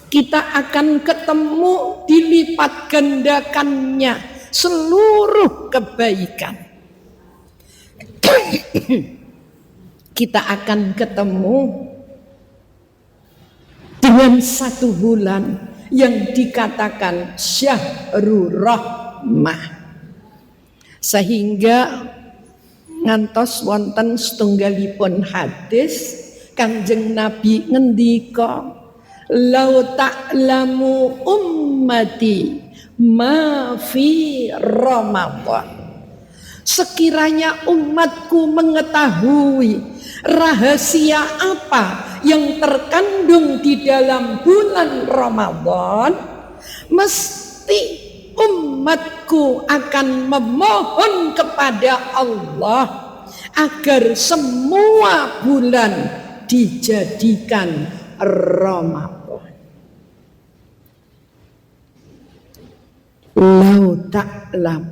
kita akan ketemu dilipat gandakannya seluruh kebaikan. Kita akan ketemu dengan 1 bulan yang dikatakan syahrul rahmah, sehingga ngantos wonten setunggalipun hadis Kanjeng Nabi ngendika, lau ta'lamu ummati ma fi Ramadan. Sekiranya umatku mengetahui rahasia apa yang terkandung di dalam bulan Ramadan, mesti umatku akan memohon kepada Allah agar semua bulan dijadikan Ramadan. Lau ta'lam,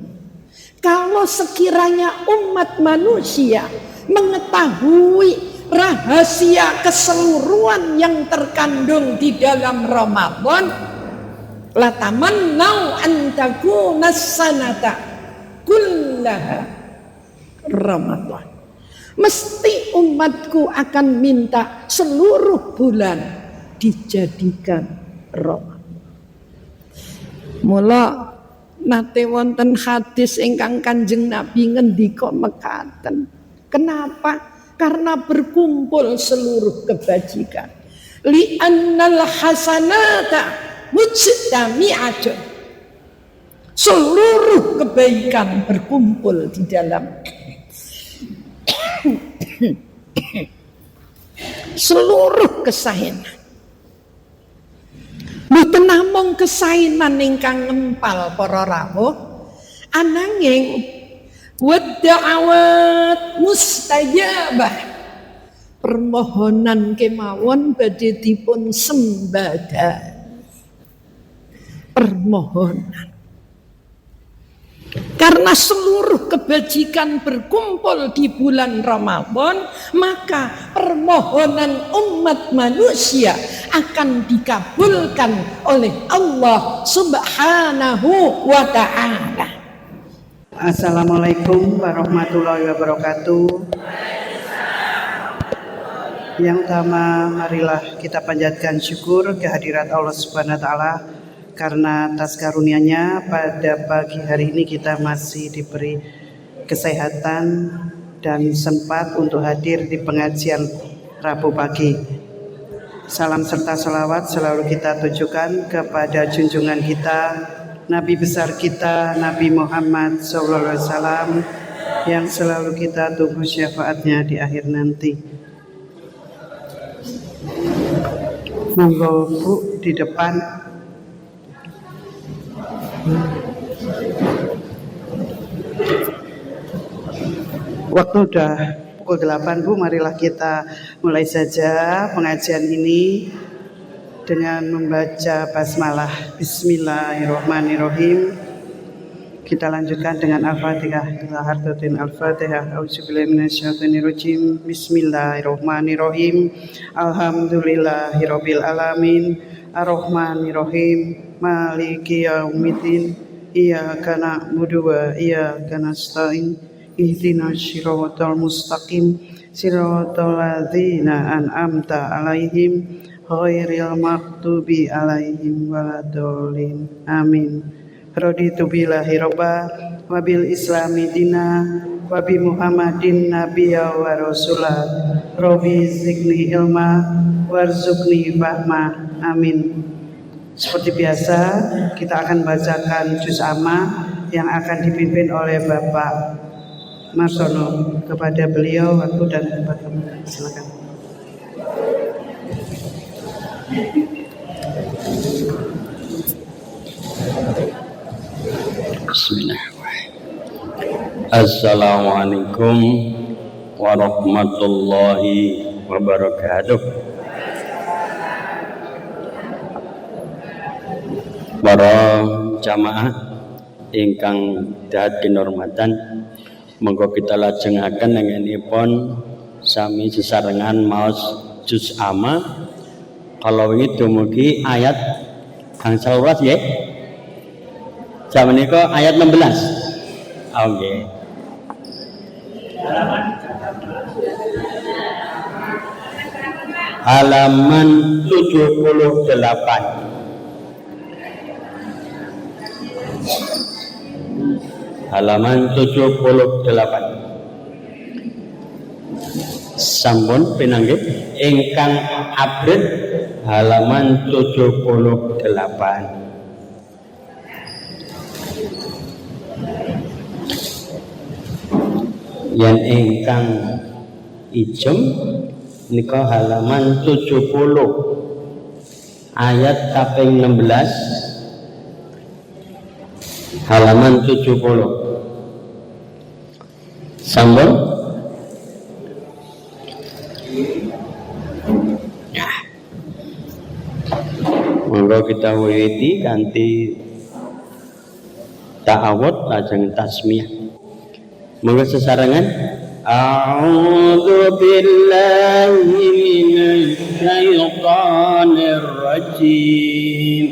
kalau sekiranya umat manusia mengetahui rahasia keseluruhan yang terkandung di dalam Ramadan, latamannau an takuna sanata kullaha Ramadan. Mesti umatku akan minta seluruh bulan dijadikan Ramadan. Mula nate wonten hadis ingkang Kanjeng Nabi ngendika mekaten. Kenapa? Karena berkumpul seluruh kebajikan. Li'annal hasanata mujtami'atun. Seluruh kebaikan berkumpul di dalam seluruh kesaenan. Mboten namung kesaenan ingkang ngempal para rawuh, ananging wad'awat mustajabah, permohonan kemawon badhe dipun sembadan. Permohonan. Karena seluruh kebajikan berkumpul di bulan Ramadan, maka permohonan umat manusia akan dikabulkan oleh Allah Subhanahu wa ta'ala. Assalamualaikum warahmatullahi wabarakatuh. Yang utama, marilah kita panjatkan syukur kehadirat Allah Subhanahu wa ta'ala, karena atas karunia-Nya pada pagi hari ini kita masih diberi kesehatan dan sempat untuk hadir di pengajian Rabu pagi. Salam serta salawat selalu kita tujukan kepada junjungan kita, Nabi besar kita, Nabi Muhammad SAW, yang selalu kita tunggu syafaatnya di akhir nanti. Monggo Bu di depan. Waktu udah pukul 8 Bu, marilah kita mulai saja pengajian ini dengan membaca basmalah. Bismillahirrahmanirrahim. Kita lanjutkan dengan Al-Fatihah. Al-Fatihah. Auzubillahi minasyaitonirrajim. Bismillahirrahmanirrahim. Alhamdulillahirabbil alamin. Ar-Rahmanirrahim. Maliki yaumiddin. Iyyaka na'budu wa iyyaka nasta'in. Ihdinas siratal mustaqim. Siratal ladzina an'amta 'alaihim ghairil maghdubi 'alaihim waladdallin. Amin. Raditu billahi robba wa bil islami dina wa bi Muhammadin nabiyya wa rasulah. Rabbi zidni ilma warzuqni fahma. Amin. Seperti biasa, kita akan bacakan juz amma yang akan dipimpin oleh Bapak Marsono. Kepada beliau waktu dan tempat kami. Silakan. Bismillahirrahmanirrahim. Assalamualaikum warahmatullahi wabarakatuh. Para jamaah ingkang dahat kinurmatan, monggo kita lajengaken nengenipun sami sesarengan maos juz amma Kalau ini dumugi ayat gangsal welas nggih. Zaman niku ayat 16. Oh nggih. Halaman 78. Halaman 78. Sampun pinanggih ingkang abrit halaman 78. Yang ingkang ijem nika halaman 70 ayat kaping 16 halaman 70. Sampun ya. Monggo kita wiwiti kanthi ta'awud lajeng tasmiyah. Monggo sesarengan. A'udzu billahi minasy syaithanir rajim.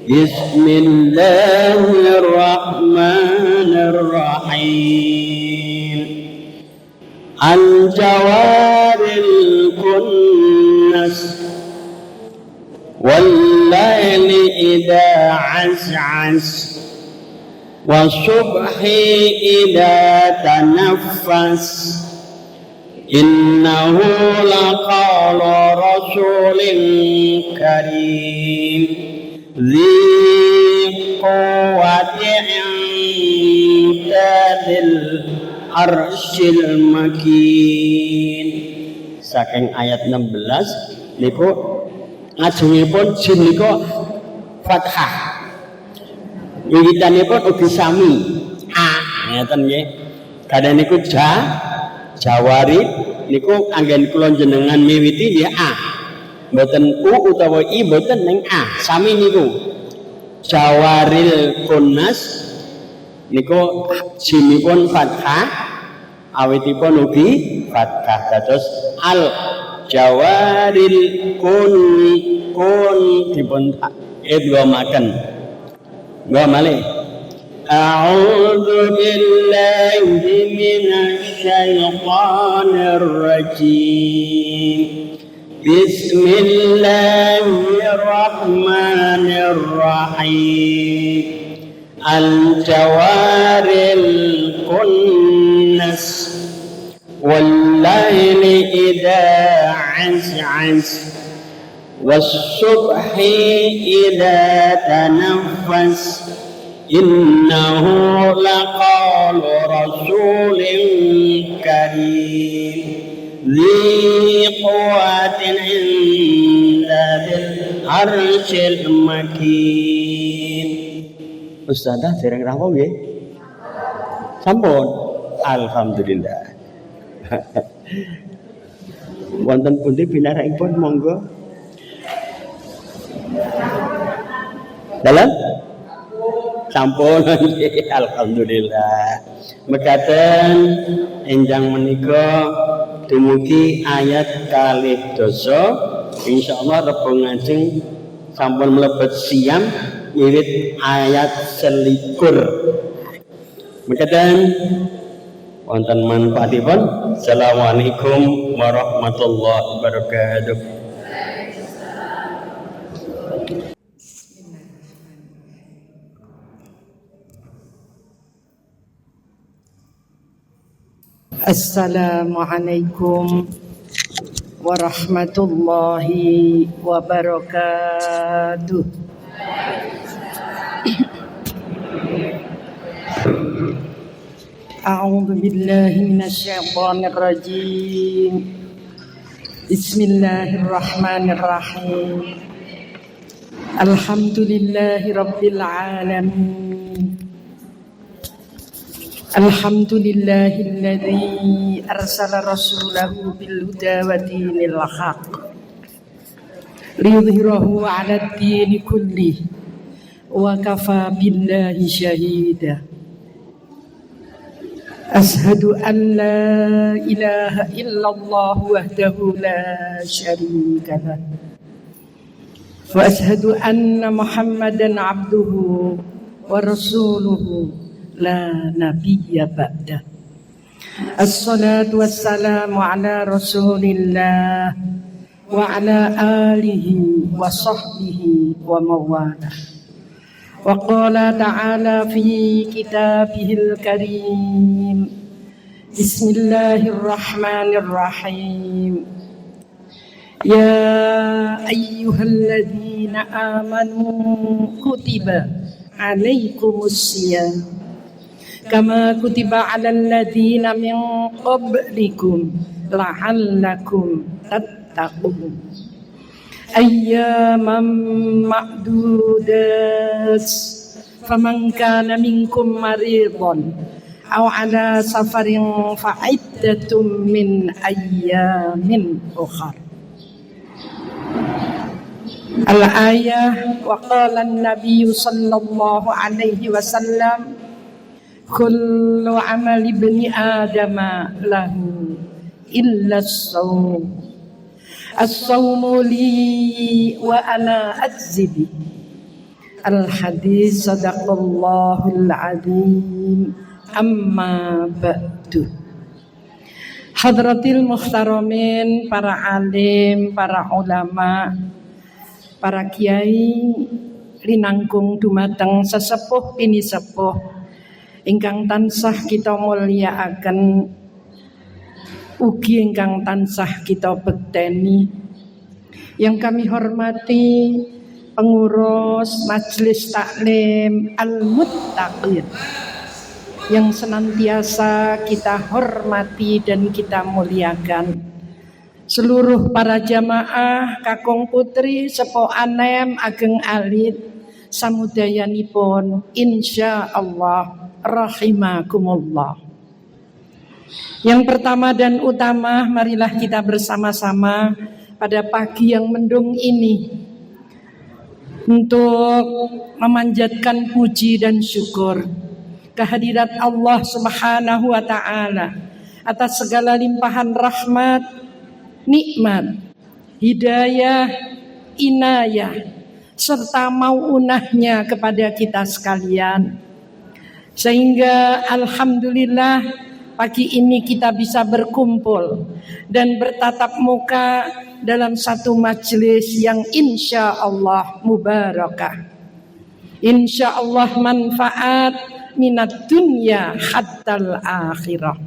Bismillahirrahmanirrahim. Al-jawaril kunnas wal laili idza as'as wasubhi idza tanaffas innahu laqawlu rasulin karim dzi quwwatin 'indal arsyil makin. Saking ayat 16 niku ngajengipun jin niku fathah. Wiwitanipun ugi sami ngeten nggih. Kadang niku jawari niku anggen kula jenengan miwiti nggih mboten u utawa i mboten ning sami niku. Jawaril kunnas niku jinipun fathah awitipun ugi fathah dados al jawaril kun dipun idghamaken. Gua malik. A'udzu billahi minasy syaithanir rajim. Bismillahirrahmanirrahim. Al-jawaril kunnas wal laili idza as'as was-subhi idza tanaffas innahu laqawlu rasulin karim dzi quwwatin 'indal arsyil makin. Ustazah dereng rawuh nggih? Sampun. Alhamdulillah. Wonten pundi pinarakipun monggo? Dalam sampun. Alhamdulillah. Mekaten enjang menika dumugi ayat kalih dasa. Insyaallah rebo ngajeng sampun mlebet siam wiwit ayat 21. Mekaten wonten manfaatipun. Assalamualaikum warahmatullahi wabarakatuh. Assalamualaikum warahmatullahi wabarakatuh. A'udzu billahi minasyaitonir rajim. Bismillahirrahmanirrahim. Alhamdulillahi rabbil alamin. Alhamdulillahilladzi arsala rasulahu bil huda wa dinil haqq liyudhhirahu 'ala ad-dini kulli wa kafa billahi shahida. Ashhadu an la ilaha illallah wahdahu la syarika lah وأشهد أن محمدا عبده ورسوله لا نبي بعده. الصلاة والسلام على رسول الله وعلى آله وصحبه ومواله. وقال تعالى في كتابه الكريم: بسم الله الرحمن الرحيم. يا أيها الذين آمنوا كتب عليكم الصيام كما كتب على الذين من قبلكم لعلكم تتقون أياما معدودات فمن كان منكم مريضا أو على سفر فعدة من أيام أخر. Al-ayah. Wa qala an-nabiy sallallahu alaihi wasallam: kullu amali ibni adama lahu illa as-sawm. As-sawmu li wa ana ajzibi. Al-hadis sadaqallahul azim. Amma ba'du. Hadratil muhtaramin, para alim, para ulama, para kiai linangkung dumateng sesepuh pini sepuh ingkang tansah kita mulyakaken, ugi ingkang tansah kita bekteni. Yang kami hormati pengurus Majelis Taklim Al-Muttaqin yang senantiasa kita hormati dan kita muliakan. Seluruh para jamaah kakung putri sepo anem ageng alit samudayanipun insyaallah rahimakumullah. Yang pertama dan utama, marilah kita bersama-sama pada pagi yang mendung ini untuk memanjatkan puji dan syukur kehadirat Allah Subhanahu wa taala atas segala limpahan rahmat, nikmat, hidayah, inayah, serta mauunahnya kepada kita sekalian. Sehingga alhamdulillah pagi ini kita bisa berkumpul dan bertatap muka dalam satu majelis yang insya Allah mubarakah. Insya Allah manfaat minat dunya hattal akhirah.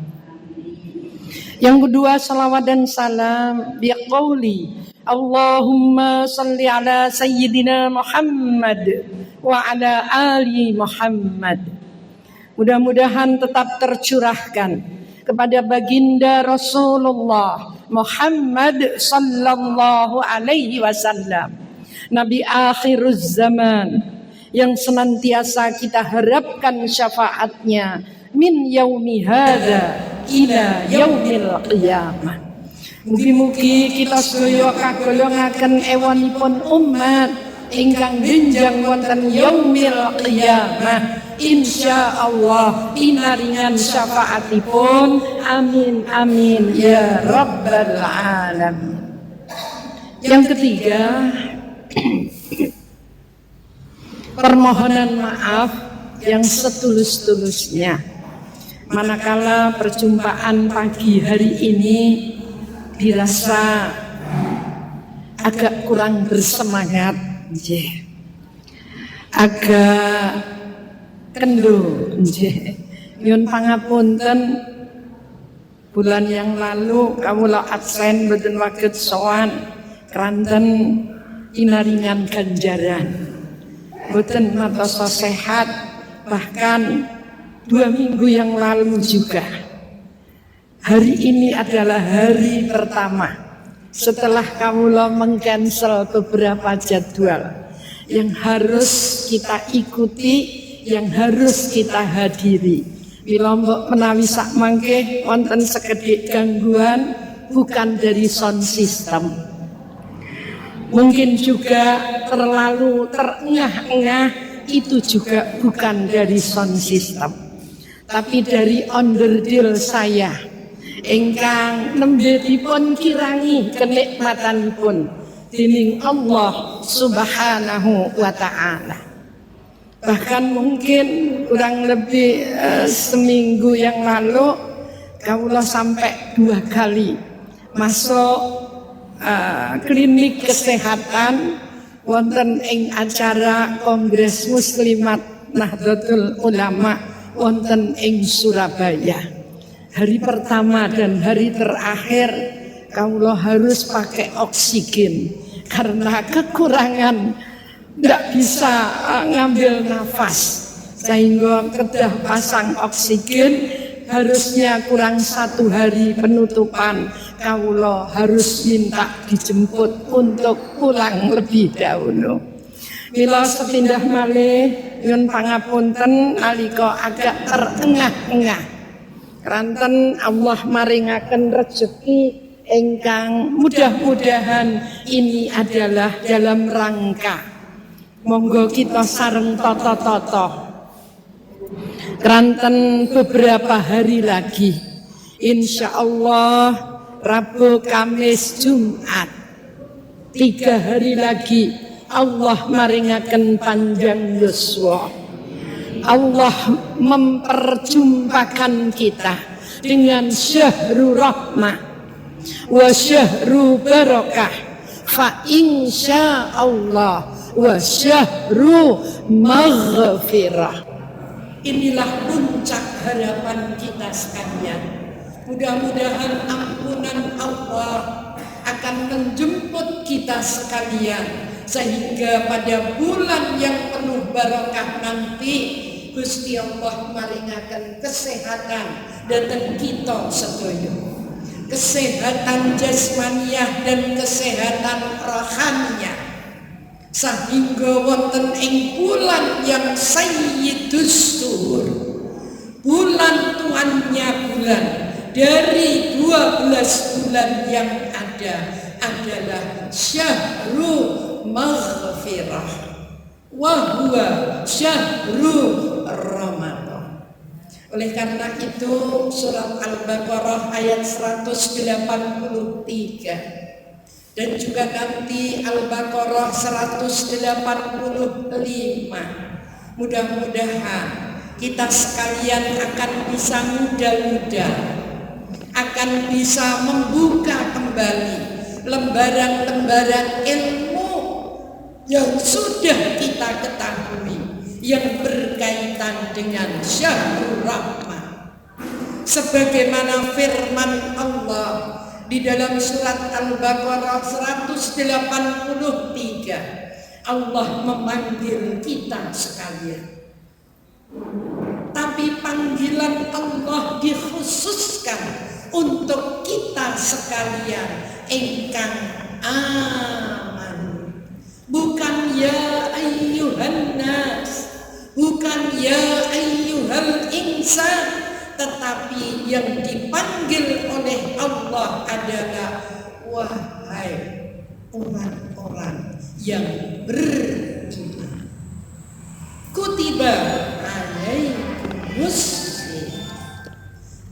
Yang kedua, salawat dan salam biqauli Allahumma salli ala sayyidina Muhammad wa ala ali Muhammad. Mudah-mudahan tetap tercurahkan kepada baginda Rasulullah Muhammad sallallahu alaihi wasallam, Nabi akhiruz zaman, yang senantiasa kita harapkan syafaatnya min yaumi hadza ila yaumil qiyamah. Mugi-mugi kita sedaya kagolongaken ewanipun umat ingkang benjang wonten yaumil qiyamah insyaallah pinaringan syafaatipun. Amin amin ya rabbal alamin. Yang ketiga, permohonan maaf yang setulus-tulusnya manakala perjumpaan pagi hari ini dirasa agak kurang bersemangat, agak kendo, nyun pangapunten. Bulan yang lalu kawula absen boten waget sowan kranten inaringan ganjaran, boten matosa sehat, bahkan 2 minggu yang lalu juga. Hari ini adalah hari pertama setelah kawula mengcancel beberapa jadwal yang harus kita ikuti, yang harus kita hadiri. Wilombok menawi sak mangke wonten sekedhik gangguan bukan dari sound system. Mungkin juga terlalu terengah-engah, itu juga bukan dari sound system, tapi dari onderdil saya ingkang nembe dipun kirangi kenikmatanipun dening Allah Subhanahu wa ta'ala. Bahkan mungkin kurang lebih seminggu yang lalu kaula sampai 2 kali masuk klinik kesehatan wonten ing acara Kongres Muslimat Nahdlatul Ulama wonten ing Surabaya. Hari pertama dan hari terakhir kaula harus pakai oksigen karena kekurangan tidak bisa ngambil nafas, sehingga kedah pasang oksigen harusnya kurang 1 hari penutupan kaula harus minta dijemput untuk pulang lebih dahulu. Mila sepindah malih nyuwun pangapunten nalika agak terengah-engah. Kranten Allah maringaken rezeki ingkang mudah-mudahan ini adalah dalam rangka monggo kita sareng toto-toto. Kranten beberapa hari lagi, insya Allah Rabu, Kamis, Jumat, 3 hari lagi Allah maringaken panjang yuswa. Allah memperjumpakan kita dengan syahrul rahmah wa syahrul barakah fa insya Allah wa syahru maghfirah. Inilah puncak harapan kita sekalian. Mudah-mudahan ampunan Allah akan menjemput kita sekalian, sehingga pada bulan yang penuh barakah nanti Gusti Allah maringaken kesehatan dhateng kita sedaya. Kesehatan jasmaniah dan kesehatan rohaniah, sehingga wonten ing bulan yang sayyidus syuhur, bulan tuannya bulan, dari 12 bulan yang ada adalah syahrul maghfirah wa huwa syahrul Ramadan. Oleh karena itu surat Al-Baqarah ayat 183 dan juga nanti Al-Baqarah 185, mudah-mudahan kita sekalian akan bisa mudah-mudah akan bisa membuka kembali lembaran-lembaran ilmu yang sudah kita ketahui yang berkaitan dengan syahrul rahmah, sebagaimana firman Allah di dalam surat Al-Baqarah 183. Allah memanggil kita sekalian, tapi panggilan Allah dikhususkan untuk kita sekalian ingkang aman. Bukan ya ayyuhan nas, bukan ya ayyuhal insan, tetapi yang dipanggil oleh Allah adalah wahai orang-orang yang beriman. Kutiba alaikumus,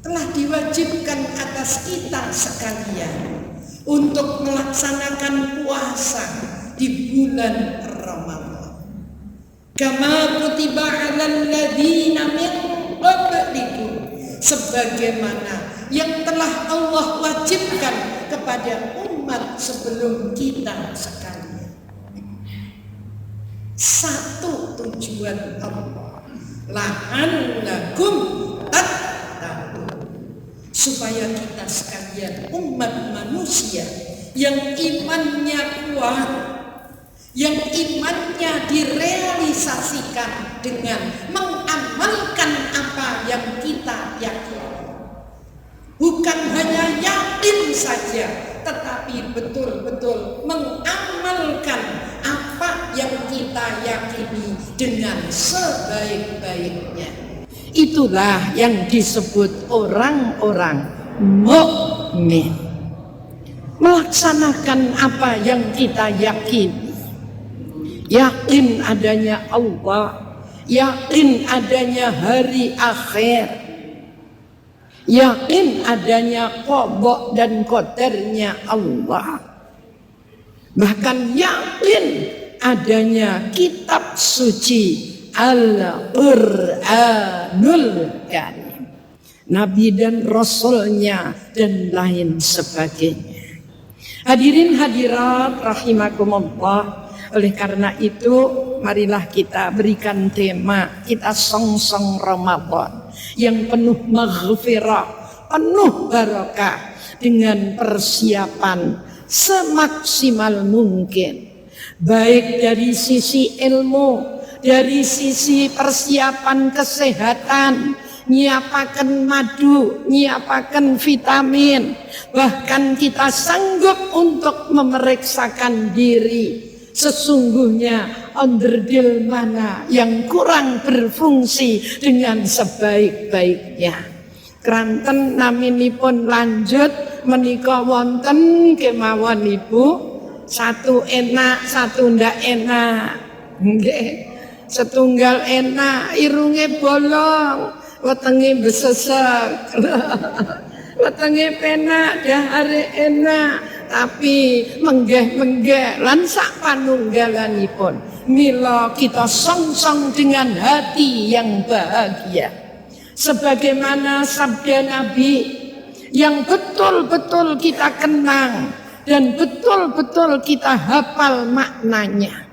telah diwajibkan atas kita sekalian untuk melaksanakan puasa di bulan Ramadan. Kama kutiba alal ladzina min qablikum, sebagaimana yang telah Allah wajibkan kepada umat sebelum kita sekalian. Satu tujuan Allah, la'allakum tattaqun, supaya kita sekalian umat manusia yang imannya kuat, yang imannya direalisasikan dengan mengamalkan apa yang kita yakini. Bukan hanya yakin saja, tetapi betul-betul mengamalkan apa yang kita yakini dengan sebaik-baiknya. Itulah yang disebut orang-orang mukmin. Melaksanakan apa yang kita yakini. Yakin adanya Allah, yakin adanya hari akhir, yakin adanya qada dan qadarnya Allah. bahkan yakin adanya kitab suci Al-Quranul Karim, Nabi dan Rasulnya dan lain sebagainya. Hadirin hadirat rahimakumullah. Oleh karena itu marilah kita berikan tema, kita song-song Ramadan yang penuh maghfirah, penuh barakah, dengan persiapan semaksimal mungkin, baik dari sisi ilmu, dari sisi persiapan kesehatan, nyiapaken madu, nyiapaken vitamin, bahkan kita sanggup untuk memeriksakan diri. Sesungguhnya onderdil mana yang kurang berfungsi dengan sebaik-baiknya. Kranten naminipun lanjut menika wonten kemawon Ibu, satu enak satu ndak enak. Nggih. Setunggal enak irunge bolong, wetenge besesek. Wetenge penak dahare enak, tapi menggeh-menggeh lan sak panunggalanipun. Mila kita song-song dengan hati yang bahagia. Sebagaimana sabda Nabi yang betul-betul kita kenang dan betul-betul kita hafal maknanya.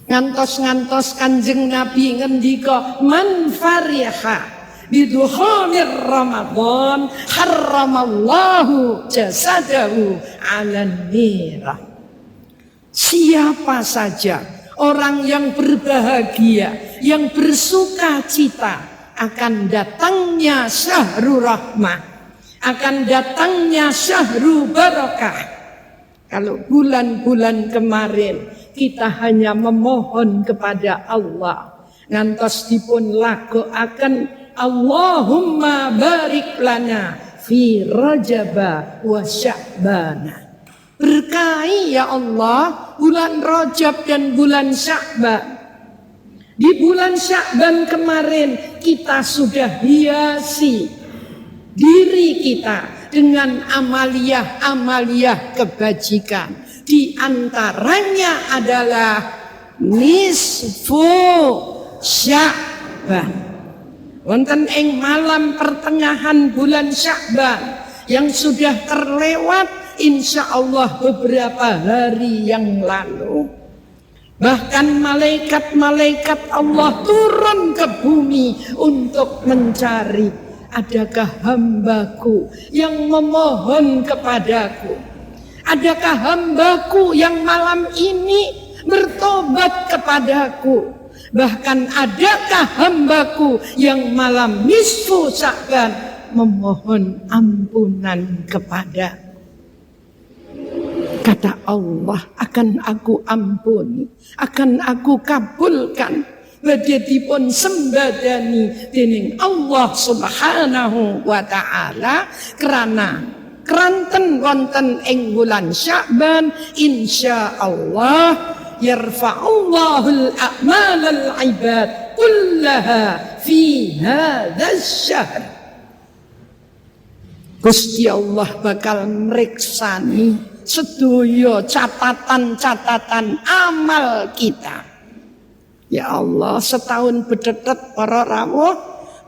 Ngantos-ngantos Kanjeng Nabi ngendika, man fariha bidukhulIr Ramadan harramallahu jasadahu 'alan nirah. Siapa saja orang yang berbahagia, yang bersuka cita akan datangnya syahrul rahmah, akan datangnya syahrul barakah. Kalau bulan-bulan kemarin kita hanya memohon kepada Allah, ngantos dipun lagokaken Allahumma barik lana fi Rajaba wa Sya'bana. Berkahi ya Allah bulan Rajab dan bulan Sya'ban. Di bulan Sya'ban kemarin kita sudah hiasi diri kita dengan amaliyah-amaliyah kebajikan. Di antaranya adalah nisfu Sya'ban. Wonten ing malam pertengahan bulan Sya'ban yang sudah terlewat insyaallah beberapa hari yang lalu. Bahkan malaikat-malaikat Allah turun ke bumi untuk mencari, adakah hambaku yang memohon kepadaku? Adakah hambaku yang malam ini bertobat kepadaku? Bahkan adakah hambaku yang malam nisfu Sya'ban memohon ampunan kepadaku? Kata Allah, akan aku ampuni, akan aku kabulkan. Badhe dipun sembadani dening Allah Subhanahu wa taala karena kranten wonten ing wulan Sya'ban insyaallah yarfa'ullahul a'malal ibad kullaha fi hadzal syahr. Gusti Allah bakal mriksani sedaya catatan-catatan amal kita. Ya Allah, setahun bedetet para rawuh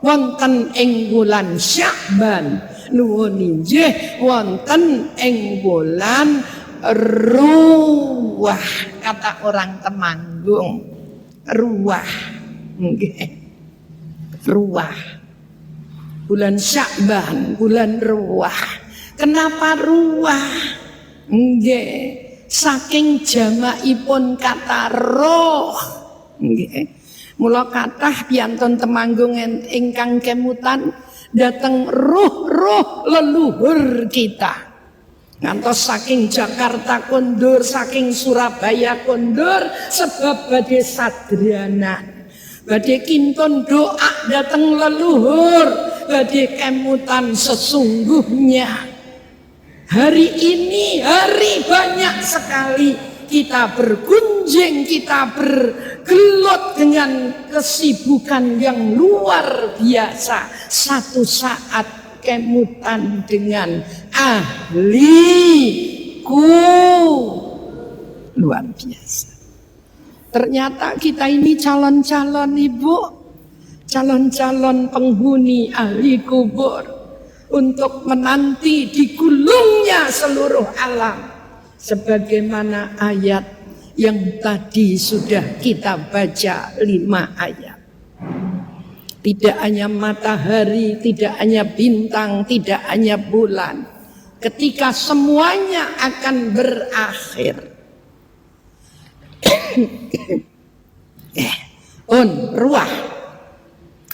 wonten ing wulan Sya'ban, nuwun inggih wonten ing wulan Ruwah, kata orang Temanggung. Ruwah, nggih. Ruwah. Bulan Sya'ban, bulan Ruwah. Kenapa Ruwah? Nggih, saking jamakipun kata roh. Nggih. Mula kathah piyantun Temanggung ingkang kemutan dateng ruh-ruh leluhur kita. Ngantos saking Jakarta kondur, saking Surabaya kondur, sebab badhe sadranan, badhe kintun doa dateng leluhur, badhe kemutan sesungguhnya. Hari ini hari banyak sekali kita bergunjing, kita bergelut dengan kesibukan yang luar biasa. Satu saat kemutan dengan ahliku. luar biasa. Ternyata kita ini calon-calon ibu, calon-calon penghuni ahli kubur untuk menanti digulungnya seluruh alam. Sebagaimana ayat yang tadi sudah kita baca 5 ayat. Tidak hanya matahari, tidak hanya bintang, tidak hanya bulan. Ketika semuanya akan berakhir. Ruah.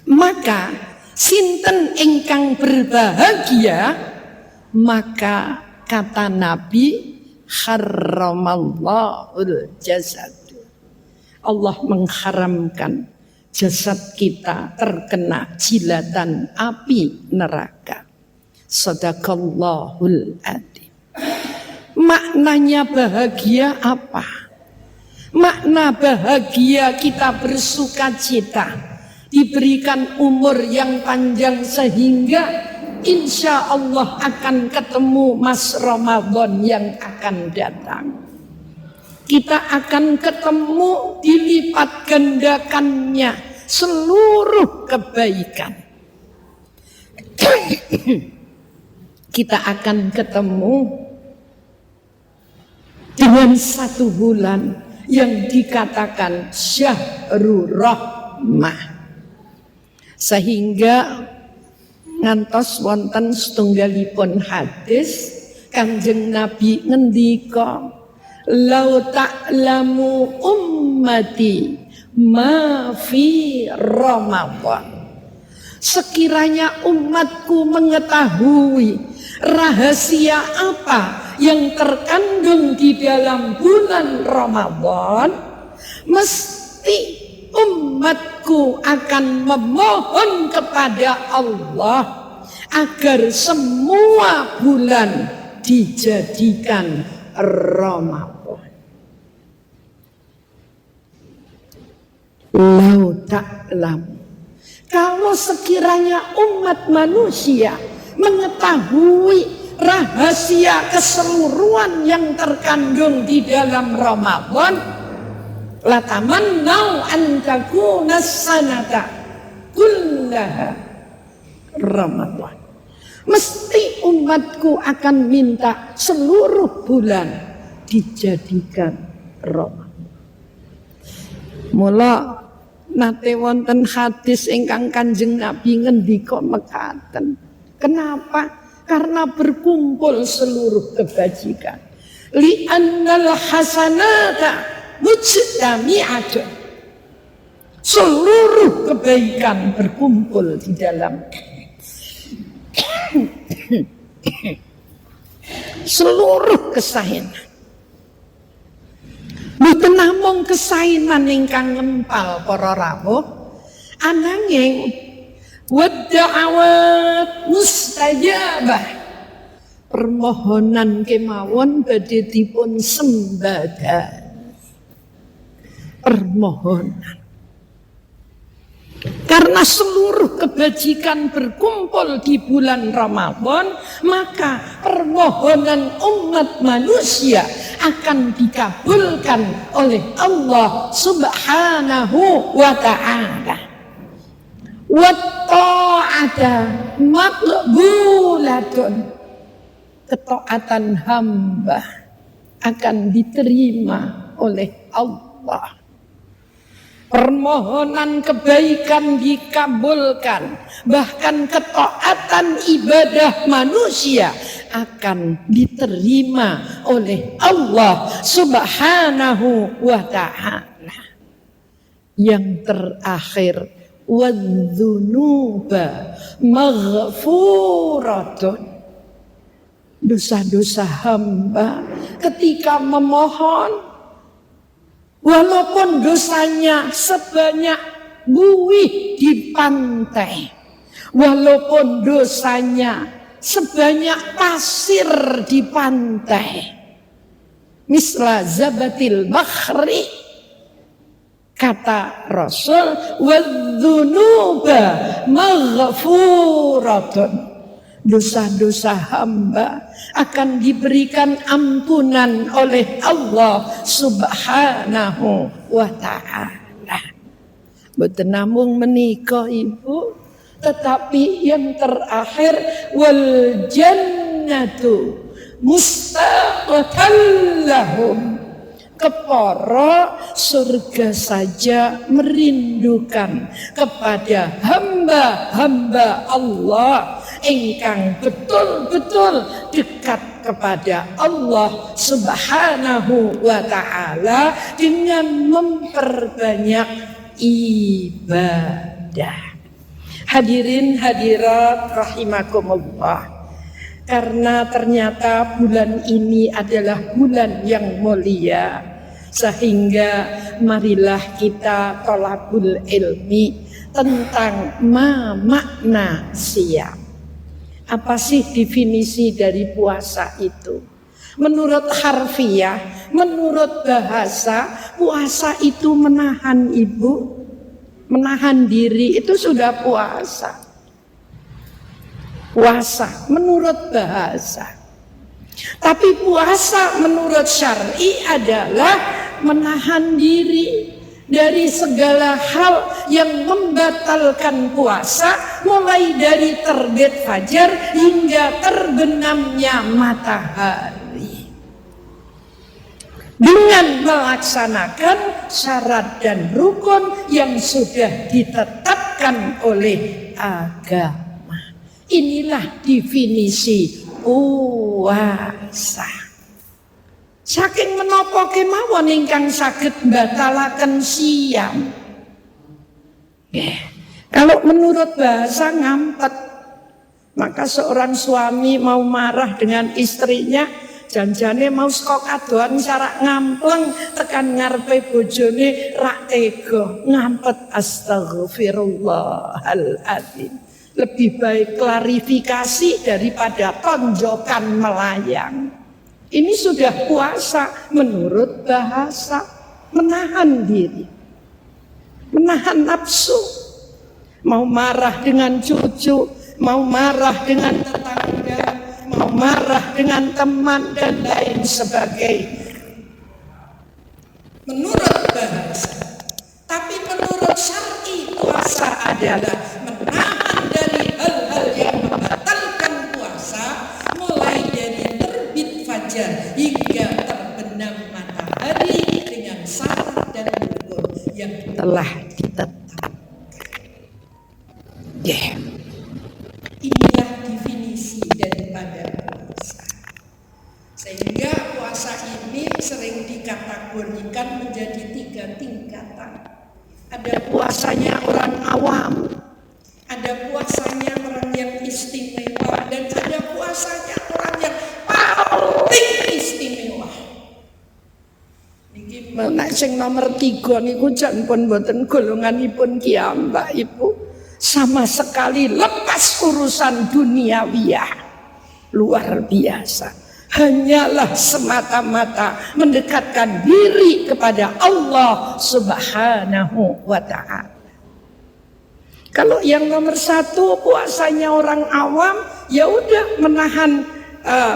Maka sinten ingkang berbahagia, maka kata Nabi, haramallahul jasad. Allah mengharamkan jasad kita terkena jilatan api neraka. Sadaqallahul adzim. Maknanya bahagia apa? Makna bahagia kita bersuka cita, diberikan umur yang panjang sehingga insya Allah akan ketemu Mas Ramadan yang akan datang. Kita akan ketemu dilipat gandakannya seluruh kebaikan. Kita akan ketemu dengan 1 bulan yang dikatakan syahrul rahmah. Sehingga ngantos wonten setunggalipun hadis Kanjeng Nabi ngendika, lau ta'lamu ummati ma fi Ramadan. Sekiranya umatku mengetahui rahasia apa yang terkandung di dalam bulan Ramadan, mesti umatku akan memohon kepada Allah agar semua bulan dijadikan Ramadan. Lau ta'lam. Kalau sekiranya umat manusia mengetahui rahasia keseluruhan yang terkandung di dalam Ramadan, latamannau an takuna sanata kullaha Ramadan. Mesti umatku akan minta seluruh bulan dijadikan Ramadan. Mula nate wonten hadis ingkang Kanjeng Nabi ngendika mekaten. Kenapa? Karena berkumpul seluruh kebajikan. Li'annal hasanata mujtami'atun. Seluruh kebaikan berkumpul di dalam seluruh kesaenan. Mboten namung kesaenan ingkang ngempal para rawuh, ananging wadda'awat mustajabah. Permohonan kemawon badhe dipun sembadan. Permohonan. Karena seluruh kebajikan berkumpul di bulan Ramadan, maka permohonan umat manusia akan dikabulkan oleh Allah Subhanahu wa ta'ala. Wa ta'ata maqbulatun. Ketaatan hamba akan diterima oleh Allah. Permohonan kebaikan dikabulkan, bahkan ketaatan ibadah manusia akan diterima oleh Allah Subhanahu wa ta'ala. Yang terakhir, wadzunuba maghfuratun. Dosa-dosa hamba ketika memohon, walaupun dosanya sebanyak buih di pantai, walaupun dosanya sebanyak pasir di pantai, misla zabatil bakhri, kata Rasul, wadzunuba maghfuratun. dosa-dosa hamba akan diberikan ampunan oleh Allah Subhanahu wa ta'ala. Mboten namung menika Ibu, tetapi yang terakhir wal jannatu mustaqatan lahum. Kepara surga saja merindukan kepada hamba-hamba Allah ingkang betul-betul dekat kepada Allah Subhanahu wa ta'ala dengan memperbanyak ibadah. Hadirin hadirat rahimakumullah. Karena ternyata bulan ini adalah bulan yang mulia, sehingga marilah kita thalabul ilmi tentang makna siam. Apa sih definisi dari puasa itu? Menurut harfiah, menurut bahasa, puasa itu menahan Ibu, menahan diri itu sudah puasa. Puasa menurut bahasa. Tapi puasa menurut syar'i adalah menahan diri dari segala hal yang membatalkan puasa, mulai dari terbit fajar hingga terbenamnya matahari, dengan melaksanakan syarat dan rukun yang sudah ditetapkan oleh agama. Inilah definisi puasa. Saking menapa kemawon ingkang saged mbatalaken siam. Kalau menurut bahasa ngampet, maka seorang suami mau marah dengan istrinya, janjane mau saka kadohan cara ngampleng tekan ngarepe bojone rak tega ngampet. Astaghfirullahaladzim. Lebih baik klarifikasi daripada tonjokan melayang. Ini sudah puasa menurut bahasa, menahan diri, menahan nafsu. Mau marah dengan cucu, mau marah dengan tetangga, mau marah dengan teman dan lain sebagainya. Menurut bahasa, tapi menurut syar'i puasa adalah menahan dari hal-hal yang membatalkan puasa, mulai dari terbit fajar hingga terbenam matahari dengan syarat dan rukun yang telah ditetapkan. Inilah definisi daripada puasa. Sehingga puasa ini sering dikategorikan menjadi 3 tingkatan. Ada puasanya orang awam, ada puasanya orang yang istimewa, dan ada puasanya orang yang paling istimewa. Niki nek sing nomor 3 niku jan pun mboten golonganipun kiambak Ibu, sama sekali lepas urusan duniawiyah, luar biasa. Hanyalah semata-mata mendekatkan diri kepada Allah Subhanahu wa ta'ala. Kalau yang nomor 1 puasanya orang awam, ya udah menahan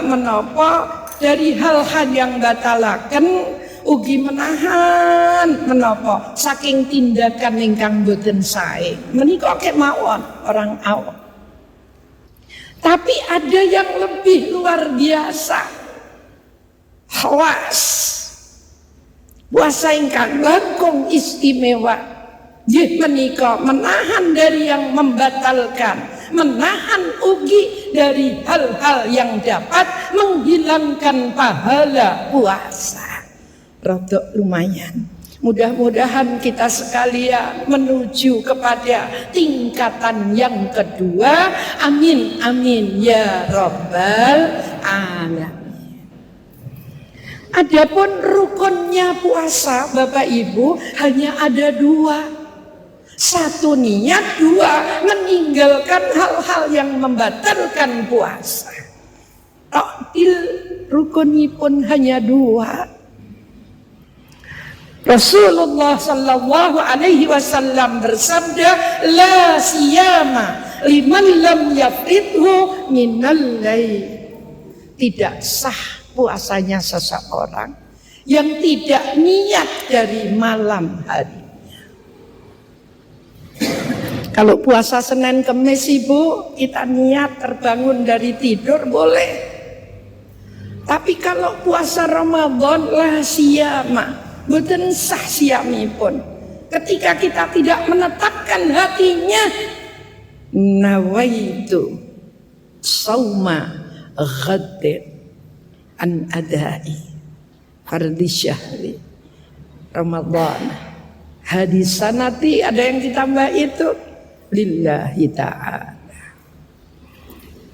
menapa dari hal-hal yang batalaken, ugi menahan menapa saking tindakan ingkang boten sae. Menika kemawon orang awam. Tapi ada yang lebih luar biasa. Khawas. Puasa ingkang langkung istimewa. Nggih menika menahan dari yang membatalkan, menahan ugi dari hal-hal yang dapat menghilangkan pahala puasa. Rodok lumayan. Mudah-mudahan kita sekalian menuju kepada tingkatan yang kedua. Amin, amin ya Rabbal alamin. Adapun rukunnya puasa Bapak Ibu hanya ada 2. 1 niat, 2 meninggalkan hal-hal yang membatalkan puasa. Takdil rukunipun hanya 2. Rasulullah sallallahu alaihi wasallam bersabda, la siyama liman lam yafridhu minal lail. Tidak sah puasanya seseorang yang tidak niat dari malam hari. Kalau puasa Senin Kemis Ibu, kita niat terbangun dari tidur boleh. Tapi kalau puasa Ramadan lah siyama, boten sah siyamipun. Ketika kita tidak menetapkan hatinya, nawaitu sauma ghadin an adai fardhi syahri Ramadan. Hadis sanati ada yang ditambah itu lillahi ta'ala.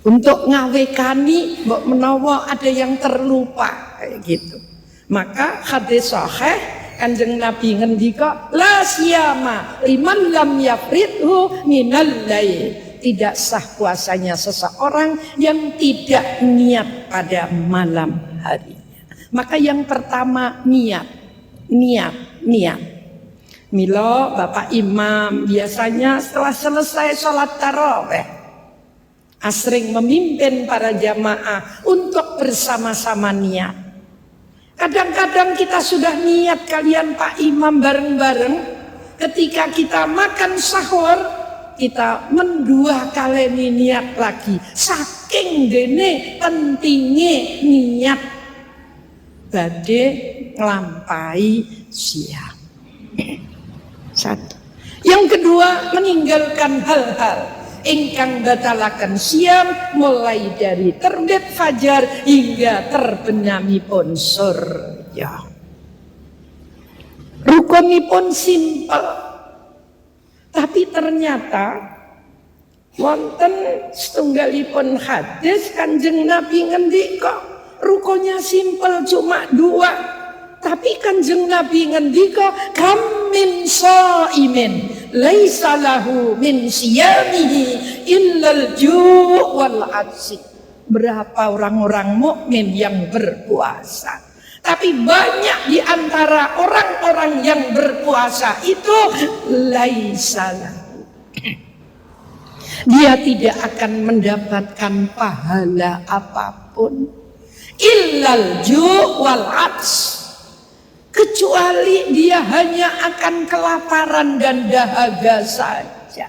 Untuk ngawekani mbok menawa ada yang terlupa kayak gitu. Maka hadis sahih Kanjeng Nabi ngendika la siyama liman lam yafridhu minal lail. Tidak sah puasanya seseorang yang tidak niat pada malam harinya. Maka yang pertama niat. Milo Bapak Imam biasanya setelah selesai sholat tarawih asring memimpin para jamaah untuk bersama-sama niat. Kadang-kadang kita sudah niat kalian Pak Imam bareng-bareng. Ketika kita makan sahur, kita mendua kali niat lagi. Saking dene pentingnya niat badhe nglampahi siang. Satu. Yang kedua, meninggalkan hal-hal ingkang batalaken siam mulai dari terbit fajar hingga terbenamipun surya. Rukunipun simpel, tapi ternyata wonten setunggalipun hadis Kanjeng Nabi ngendika rukunnya simpel cuma 2. Tapi Kanjeng Nabi ngendika kam min shaimin laisa lahu min siyamihi illal ju' wal 'atsi. Berapa orang-orang mukmin yang berpuasa, tapi banyak di antara orang-orang yang berpuasa itu laisa lahu. Dia tidak akan mendapatkan pahala apapun illal ju' wal 'ats. Kecuali dia hanya akan kelaparan dan dahaga saja.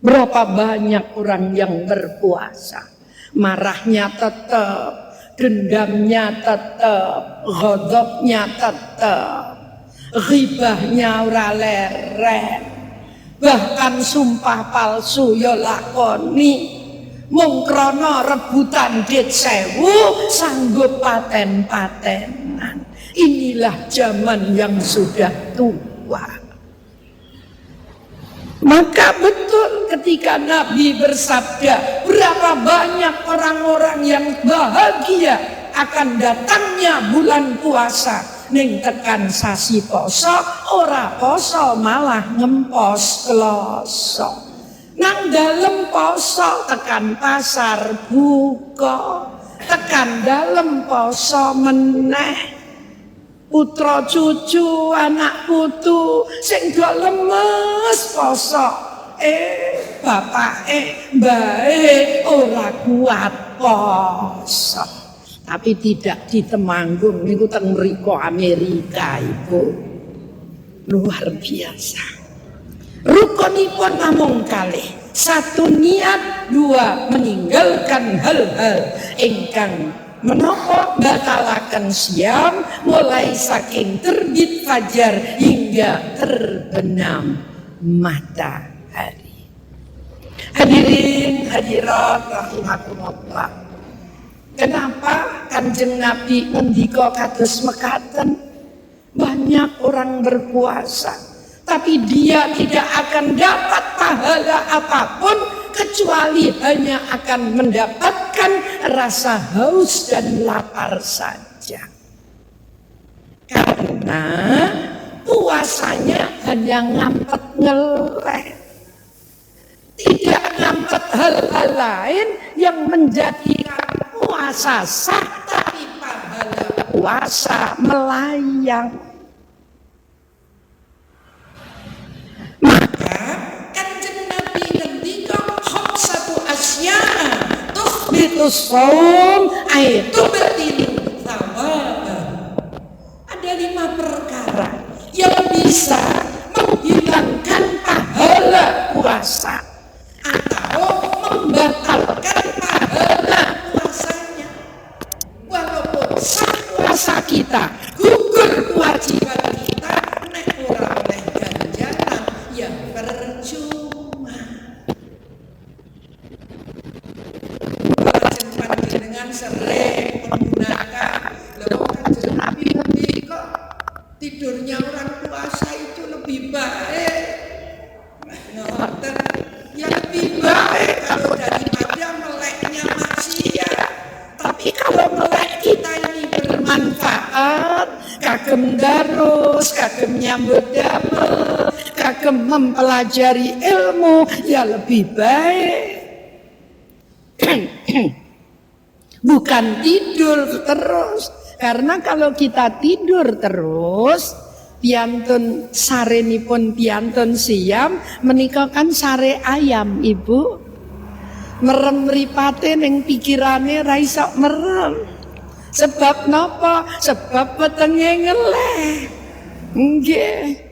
Berapa banyak orang yang berpuasa, marahnya tetap, dendamnya tetap, ghadabnya tetap, ghibahnya ora leren, bahkan sumpah palsu ya lakoni. Mung krana rebutan dit sewu sanggup paten-patenan. Inilah zaman yang sudah tua. Maka betul ketika Nabi bersabda, berapa banyak orang-orang yang bahagia akan datangnya bulan puasa. Ning tekan sasi poso, ora poso malah ngempos kloso. Nang dalem poso tekan pasar buka, tekan dalem poso meneh. Putra cucu anak putu sing do lemes poso, bapak mbae ora kuat poso. Tapi tidak di Temanggung niku teng mriko Amerika Ibu. Luar biasa. Rukunipun namung kalih. 1 niat, 2 meninggalkan hal-hal ingkang menapa batalaken siam mulai saking terbit fajar hingga terbenam matahari. Hadirin hadirat rahimakumullah. Kenapa Kanjeng Nabi ngendika kados mekaten? Banyak orang berpuasa, tapi dia tidak akan dapat pahala apapun kecuali hanya akan mendapatkan rasa haus dan lapar saja. Karena puasanya hanya ngampet ngeleh, tidak ngampet hal-hal lain yang menjadikan puasa sah, tapi pahala puasa melayang. Maka Kanjeng Nabi ngendika Tuhbitus shaum ay tubtilu thawabah. Ada 5 perkara yang bisa menghilangkan pahala puasa atau membatalkan pahala puasanya. Walaupun sah puasa kita, gugur kewajiban kita, nek ora oleh ganjaran ya percuma. Panjenengan sering menggunakan Kanjeng Nabi kok tidurnya orang puasa itu lebih baik. Ngoten, ya lebih baik kalau daripada meleknya maksiat. Tapi kalau melek kita ini bermanfaat, kagem darus, kagem nyambut damel, kagem mempelajari ilmu, ya lebih baik. Bukan tidur terus. Karena kalau kita tidur terus, piantun sarenipun piantun siam menika kan sare ayam, Ibu. Merem mripate ning pikirane ra iso merem. Sebab napa? Sebab wetenge ngeleh. Nggih.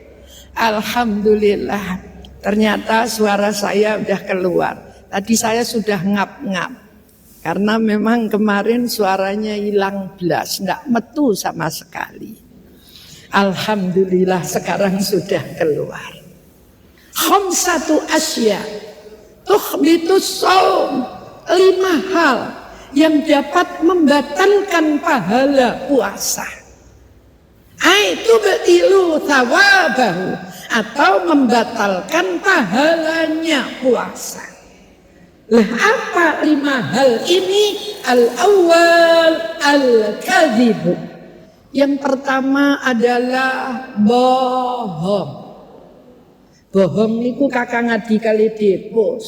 Alhamdulillah. Ternyata suara saya udah keluar. Tadi saya sudah ngap-ngap. Karena memang kemarin suaranya hilang blas, enggak metu sama sekali. Alhamdulillah sekarang sudah keluar. Khamsatu asya tuhbitus shaum, 5 hal yang dapat membatalkan pahala puasa. Aitu betilu thawabahu, atau membatalkan pahalanya puasa. Lah apa 5 hal ini? Al-awwal al-kadhib. Yang pertama adalah bohong. Bohong niku kakang adi kali depos.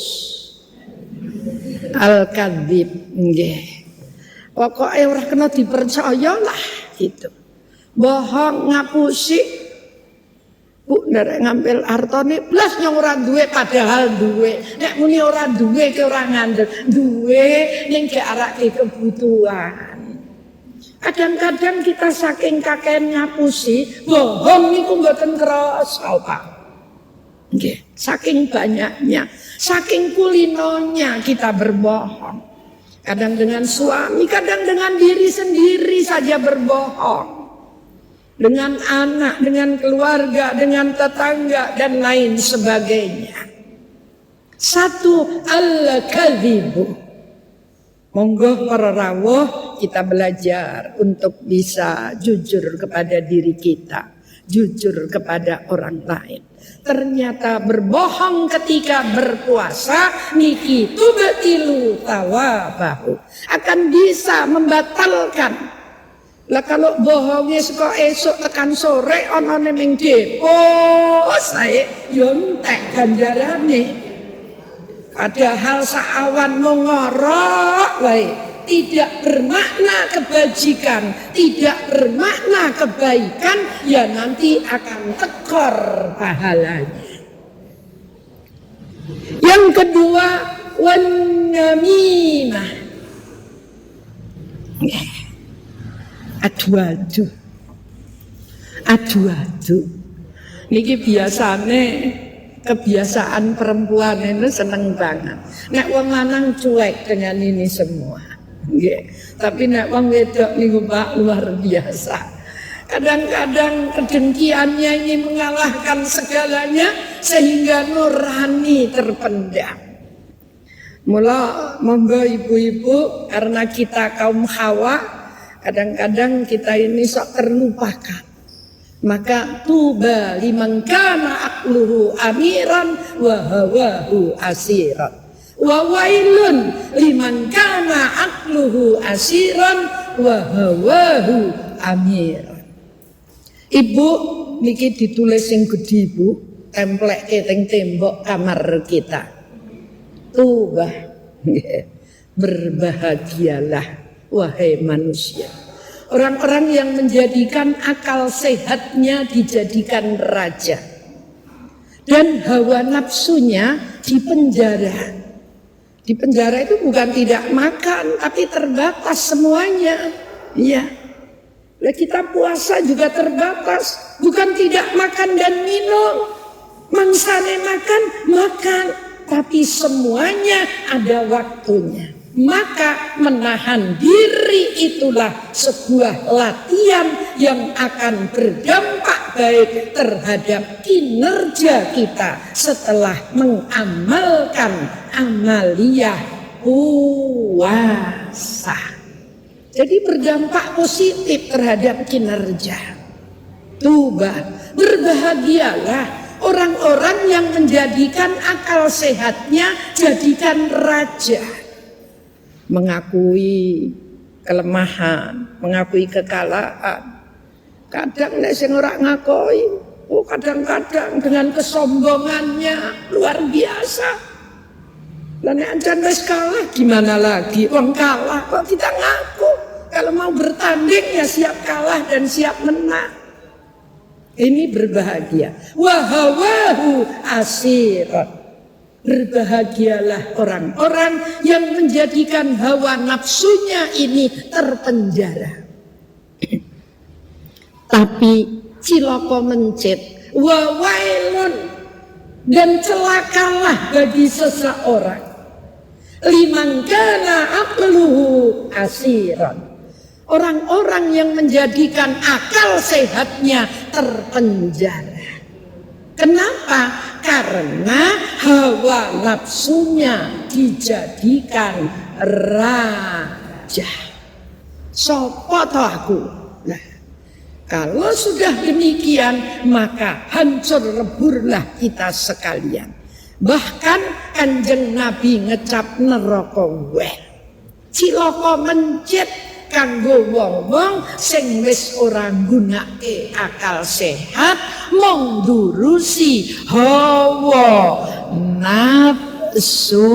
Al-kadhib nggih. Pokoke ora kena dipercaya lah gitu. Bohong ngapusi. Bu nderek ngambil hartane blas nyong ora duwe padahal duwe. Nek muni ora duwe ke ora ngandel. Duwe ning gak arake kebutuhan. Kadang-kadang kita saking kakean ngapusi, bohong niku mboten krasa, Pak. Nggih, saking banyaknya, saking kulinonya kita berbohong. Kadang dengan suami, kadang dengan diri sendiri saja berbohong. Dengan anak, dengan keluarga, dengan tetangga, dan lain sebagainya. 1. Al-kadhibu. Monggo para rawuh kita belajar untuk bisa jujur kepada diri kita, jujur kepada orang lain. Ternyata berbohong ketika berpuasa niki tubtilu tawabahu, akan bisa membatalkan. Lah kalau bohongnya suka esok tekan sore onone ning depo saya yontek ganjarane. Padahal saawan mengorok wae tidak bermakna kebajikan, tidak bermakna kebaikan, ya nanti akan tekor pahalanya. Yang kedua, wan namimah. Adu-adu. Niki biasane kebiasaan perempuan ini seneng banget. Nek wong lanang cuek dengan ini semua. Nggih. Tapi nek wong wedok niku Pak luar biasa. Kadang-kadang kedengkiannya ini mengalahkan segalanya sehingga nurani terpendam. Mula monggo ibu-ibu, karena kita kaum Hawa, kadang-kadang kita ini sok terlupakan. Maka tuba liman kana aqluhu amiran wa hawahu asiran. Wa wailun liman kana aqluhu asiran wa hawahu amiran. Ibu niki ditulis sing gedhi Bu, templeke teng tembok kamar kita. Tuba. Berbahagialah wahai manusia. Orang-orang yang menjadikan akal sehatnya dijadikan raja. Dan hawa nafsunya dipenjara. Di penjara itu bukan tidak makan, tapi terbatas semuanya. Iya. Nah, kita puasa juga terbatas, bukan tidak makan dan minum. Mangsane makan, tapi semuanya ada waktunya. Maka menahan diri itulah sebuah latihan yang akan berdampak baik terhadap kinerja kita setelah mengamalkan amaliyah puasa. Jadi berdampak positif terhadap kinerja. Berbahagialah orang-orang yang menjadikan akal sehatnya jadikan raja. Mengakui kelemahan, mengakui kekalahan. Kadang nek sing ora ngakui, kadang-kadang dengan kesombongannya luar biasa. Lah nek ancen wis kalah gimana lagi? Wong kalah kok kita ngaku. Kalau mau bertanding ya siap kalah dan siap menang. Ini berbahagia. Wahawahu asirat. Berbahagialah orang-orang yang menjadikan hawa nafsunya ini terpenjara. Tapi cilaka mencit, wawailun, dan celakalah bagi seseorang liman kana aqluhu asiran. Orang-orang yang menjadikan akal sehatnya terpenjara. Kenapa? Karena hawa nafsunya dijadikan raja. Sopo toh aku? Nah, kalau sudah demikian maka hancur leburlah kita sekalian. Bahkan Kanjeng Nabi ngecap neraka weh. Cilaka mencit kanggo wong-wong sing wis ora nggunakake akal sehat mung ngurusi hawa nafsu.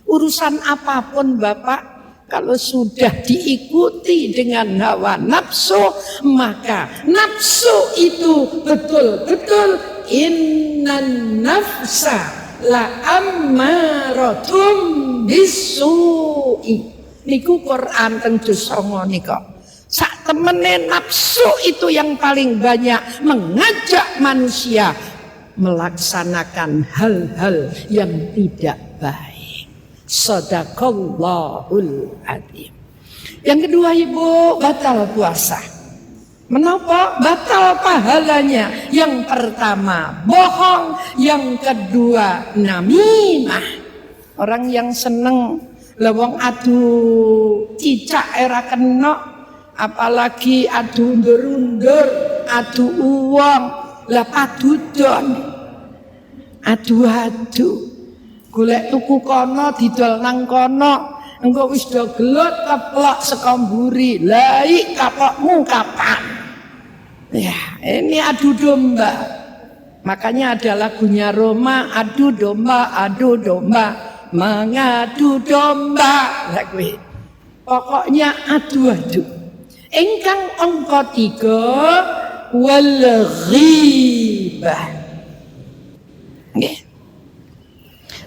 Urusan apapun Bapak, kalau sudah diikuti dengan hawa nafsu, maka nafsu itu betul-betul innan nafsa la ammaratum bisu'i. Niku Quran teng juz 9 nika. Sak temene nafsu itu yang paling banyak mengajak manusia melaksanakan hal-hal yang tidak baik. Shadaqallahul adzim. Yang kedua Ibu, batal puasa. Menapa batal pahalanya? Yang pertama bohong, yang kedua namimah. Orang yang seneng lewong adu cicak era kena, apalagi adu undur-undur, adu uang, lah padudon, adu-adu, golek tuku kono didol nang kono, engko wis do gelut keplok saka mburi, lha iki kapokmu kapan? Ya, ini adu domba. Makanya ada lagunya Roma, adu domba. Mengadu domba, pokoknya adu-adu. Ingkang angka 3 wal ghibah.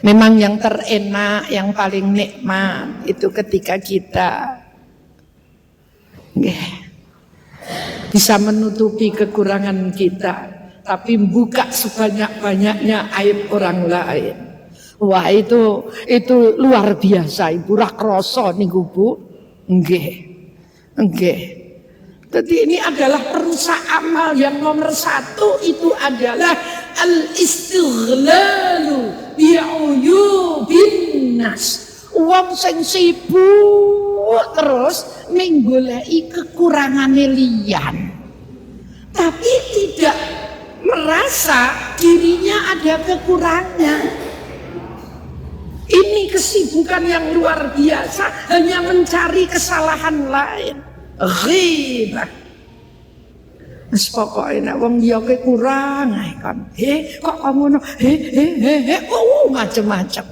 Memang yang terenak, yang paling nikmat itu ketika kita bisa menutupi kekurangan kita, tapi buka sebanyak-banyaknya aib orang lain. Wah itu luar biasa Ibu, ra krasa niku Bu. Nggih. Jadi ini adalah perusak amal yang nomor 1 itu adalah al-istighlalu bi'uyubin nas. Wong sing sibuk terus menggoleki kekurangane liyan. Tapi tidak merasa dirinya ada kekurangan. Ini kesibukan yang luar biasa, hanya mencari kesalahan lain. Ghibah. Wis pokoke nek wong liya kurang ae kan. Kok ngono? Macam-macam.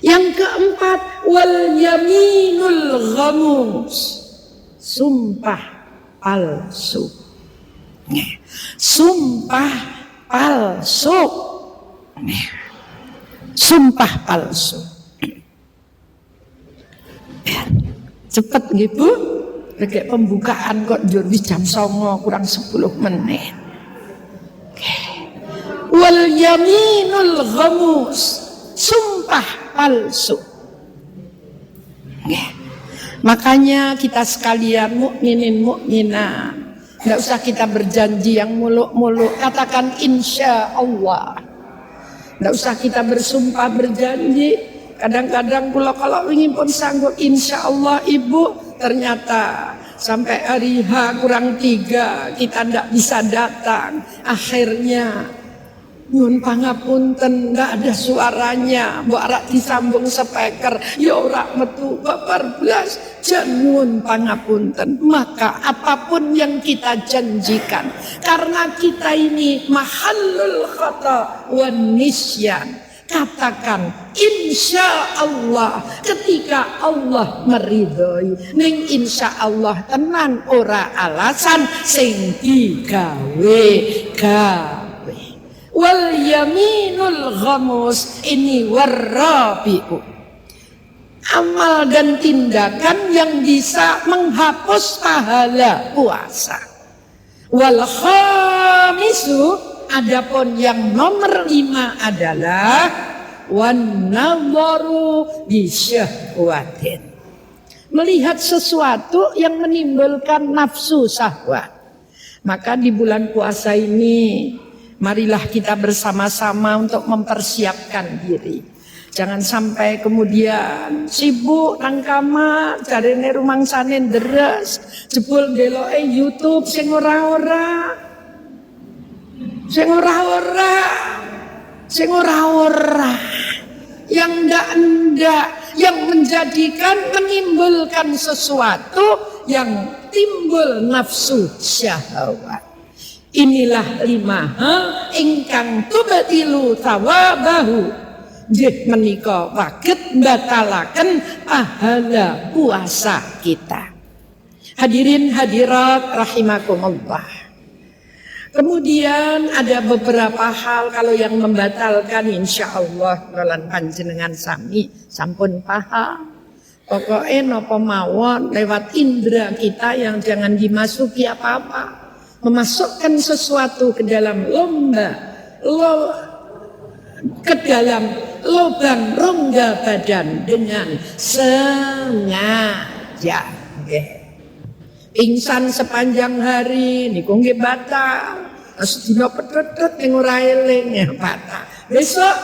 Yang keempat wal yaminul ghamus. Sumpah palsu. Sumpah palsu. sumpah palsu. Cepet gitu, kayak pembukaan kok jurus jam 09.00 kurang 10 menit. Wal yaminul ghamus, sumpah palsu. Makanya kita sekalian mukminin mukminat, nggak usah kita berjanji yang muluk-muluk, katakan insya Allah. Nggak usah kita bersumpah berjanji. Kadang-kadang kalau ingin pun sanggup insya Allah ibu, ternyata sampai hari H kurang 3 kita nggak bisa datang. Akhirnya nyun pangapunten, nggak ada suaranya, mbok arak disambung speaker, ya ora metu babar blas, nyun pangapunten. Maka apapun yang kita janjikan, karena kita ini mahallul khata wan nisyan, katakan insya Allah. Ketika Allah meridhoi, ning insya Allah tenan, ora alasan sing digawe. Wal yaminul ghamus, ini warabi'u, amal dan tindakan yang bisa menghapus pahala puasa. Wal khamisu, adapun yang nomor 5 adalah wan nadharu bisyahwatin, melihat sesuatu yang menimbulkan nafsu syahwat. Maka di bulan puasa ini marilah kita bersama-sama untuk mempersiapkan diri. Jangan sampai kemudian sibuk nang kamar, jarene rumangsane deres, jebul ndeloke YouTube sing ora-ora. Yang ndak-ndak, yang menjadikan menimbulkan sesuatu yang timbul nafsu syahwat. Inilah 5 hal ingkang tubatilu thawabahu, nggih menika waget batalaken pahala puasa kita. Hadirin hadirat rahimakumullah. Kemudian ada beberapa hal kalau yang membatalkan, insyaallah lan panjenengan sami sampun paham. Pokoknya napa mawon lewat indera kita yang jangan dimasuki apa-apa. Memasukkan sesuatu ke dalam ke dalam lubang rongga badan dengan sengaja. Pingsan sepanjang hari niku nggih batal. Sedina pedhot ning ora eling ya batal. Besok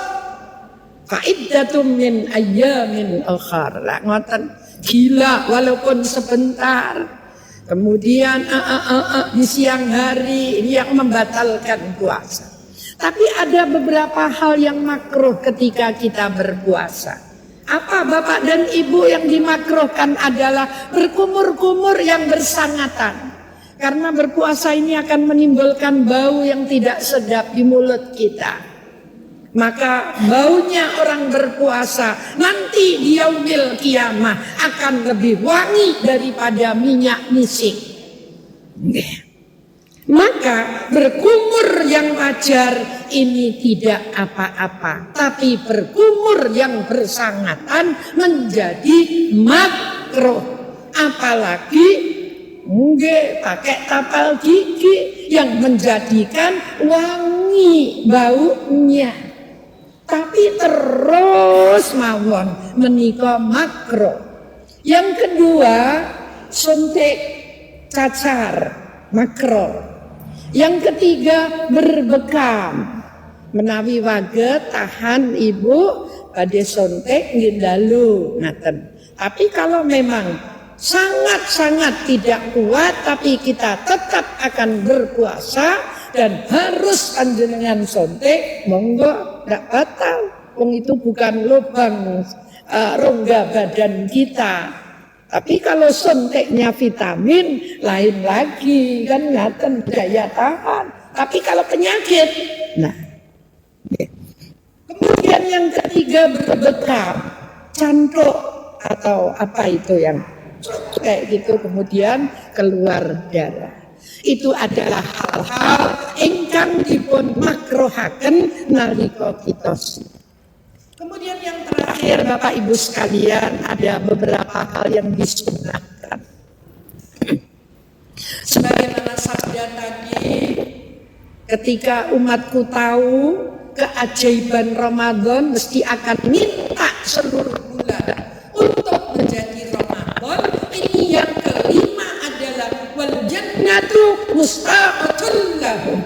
fa'iddatum min ayyamin ukhar. Lah ngoten, gila walaupun sebentar. Kemudian di siang hari ini yang membatalkan puasa. Tapi ada beberapa hal yang makruh ketika kita berpuasa. Apa Bapak dan Ibu yang dimakruhkan adalah berkumur-kumur yang bersangatan. Karena berpuasa ini akan menimbulkan bau yang tidak sedap di mulut kita. Maka baunya orang berpuasa nanti di yaumil kiamah akan lebih wangi daripada minyak misik. Maka berkumur yang wajar ini tidak apa-apa, tapi berkumur yang bersangatan menjadi makruh. Apalagi pakai tapal gigi yang menjadikan wangi baunya. Tapi terus mawon menika makruh. Yang kedua, suntik cacar, makruh. Yang ketiga, berbekam. Menawi waget tahan ibu badhe suntik nggih dalu ngaten. Tapi kalau memang sangat-sangat tidak kuat tapi kita tetap akan berpuasa dan harus panjenengan suntik, monggo ndak batal. Wong itu bukan lubang rongga badan kita. Tapi kalau suntiknya vitamin lain lagi kan ngaten daya tahan. Tapi kalau penyakit, nah. Kemudian yang ketiga berbekam, cantuk atau apa itu yang kayak gitu kemudian keluar darah. Itu adalah hal-hal ingkang dipun makruhaken nalika kita. terakhir Bapak Ibu sekalian, ada beberapa hal yang disunahkan. Sebagaimana sabda tadi, ketika umatku tahu keajaiban Ramadan, mesti akan minta seluruh bulan untuk menjadi Ramadan. Ini yang kelima adalah wal jannatu mustaqatul lahum.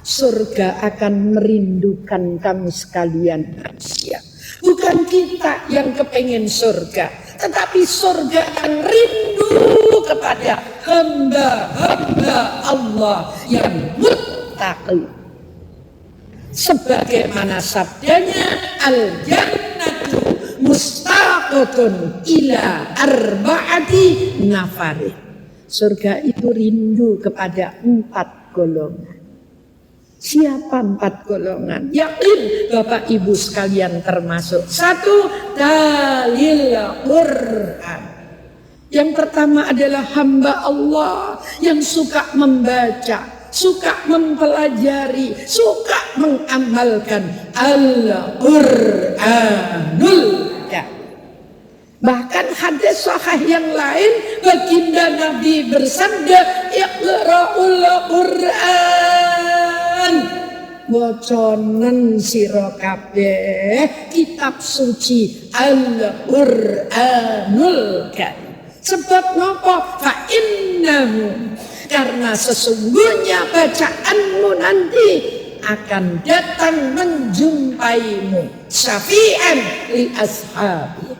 Surga akan merindukan kamu sekalian manusia. Bukan kita yang kepengen surga, tetapi surga yang rindu kepada hamba-hamba Allah yang muttaqi. Sebagaimana sabdanya, al-jannatu mustaqatun ila arba'ati nafari. Surga itu rindu kepada 4 golongan. Siapa 4 golongan? Yakin Bapak Ibu sekalian termasuk. 1, dalil Quran. Yang pertama adalah hamba Allah yang suka membaca, suka mempelajari, suka mengamalkan Al-Quranul Karim. Bahkan hadis sahih yang lain, baginda Nabi bersabda, Iqra'ul Quran, waconen sira kabeh kitab suci Al-Quranul Karim. Sebab napa? Fa innahu, karena sesungguhnya bacaanmu nanti akan datang menjumpaimu, syafi'an li ashabi,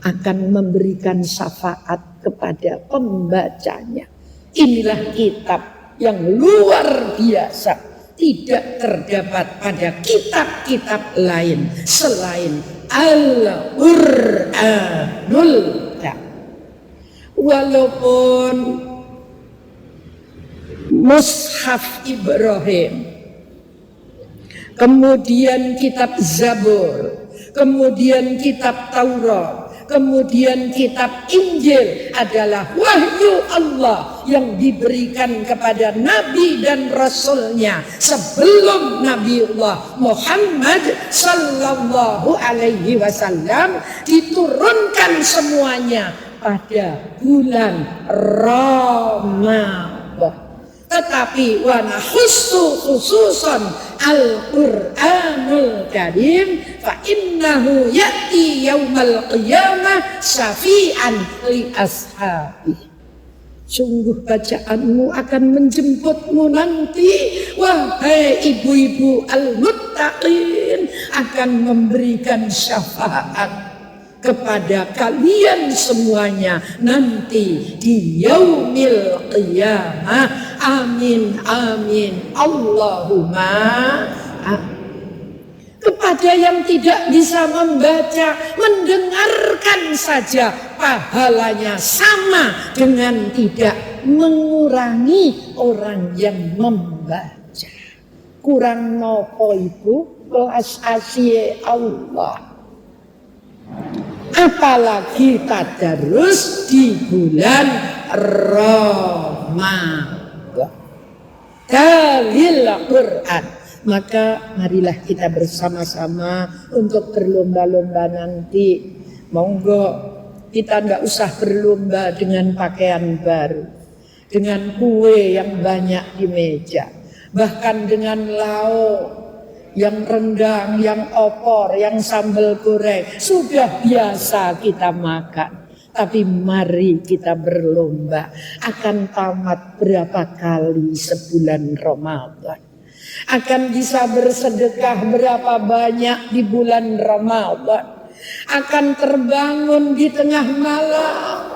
akan memberikan syafaat kepada pembacanya. Inilah kitab yang luar biasa, tidak terdapat pada kitab-kitab lain selain Al-Quranul Karim. Walaupun Mushaf Ibrahim, kemudian kitab Zabur, kemudian kitab Taurat, kemudian kitab Injil adalah wahyu Allah yang diberikan kepada Nabi dan Rasulnya sebelum Nabiullah Muhammad sallallahu alaihi wasallam, diturunkan semuanya pada bulan Ramadan. Tetapi wa nahussu khususan Al-Quranul Karim fa innahu ya'ti yaumal qiyamah syafi'an li ashabi. Sungguh bacaanmu akan menjemputmu nanti, wahai ibu-ibu al-muttaqin, akan memberikan syafaat kepada kalian semuanya nanti di yaumil qiyamah. Amin amin Allahumma amin. Kepada yang tidak bisa membaca, mendengarkan saja pahalanya sama dengan tidak mengurangi orang yang membaca. Kurang nopo ibu kelas Asia Allah. Apalagi tadarus di bulan Ramadan, dalil Quran. Maka marilah kita bersama-sama untuk berlomba-lomba nanti. Monggo kita tidak usah berlomba dengan pakaian baru, dengan kue yang banyak di meja, bahkan dengan lauk yang rendang, yang opor, yang sambal goreng sudah biasa kita makan. Tapi mari kita berlomba akan tamat berapa kali sebulan Ramadan, akan bisa bersedekah berapa banyak di bulan Ramadan, akan terbangun di tengah malam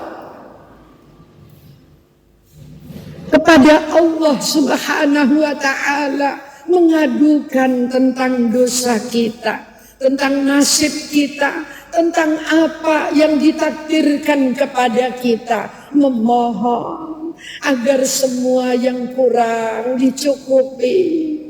kepada Allah Subhanahu wa ta'ala, mengadukan tentang dosa kita, tentang nasib kita, tentang apa yang ditakdirkan kepada kita, memohon agar semua yang kurang dicukupi,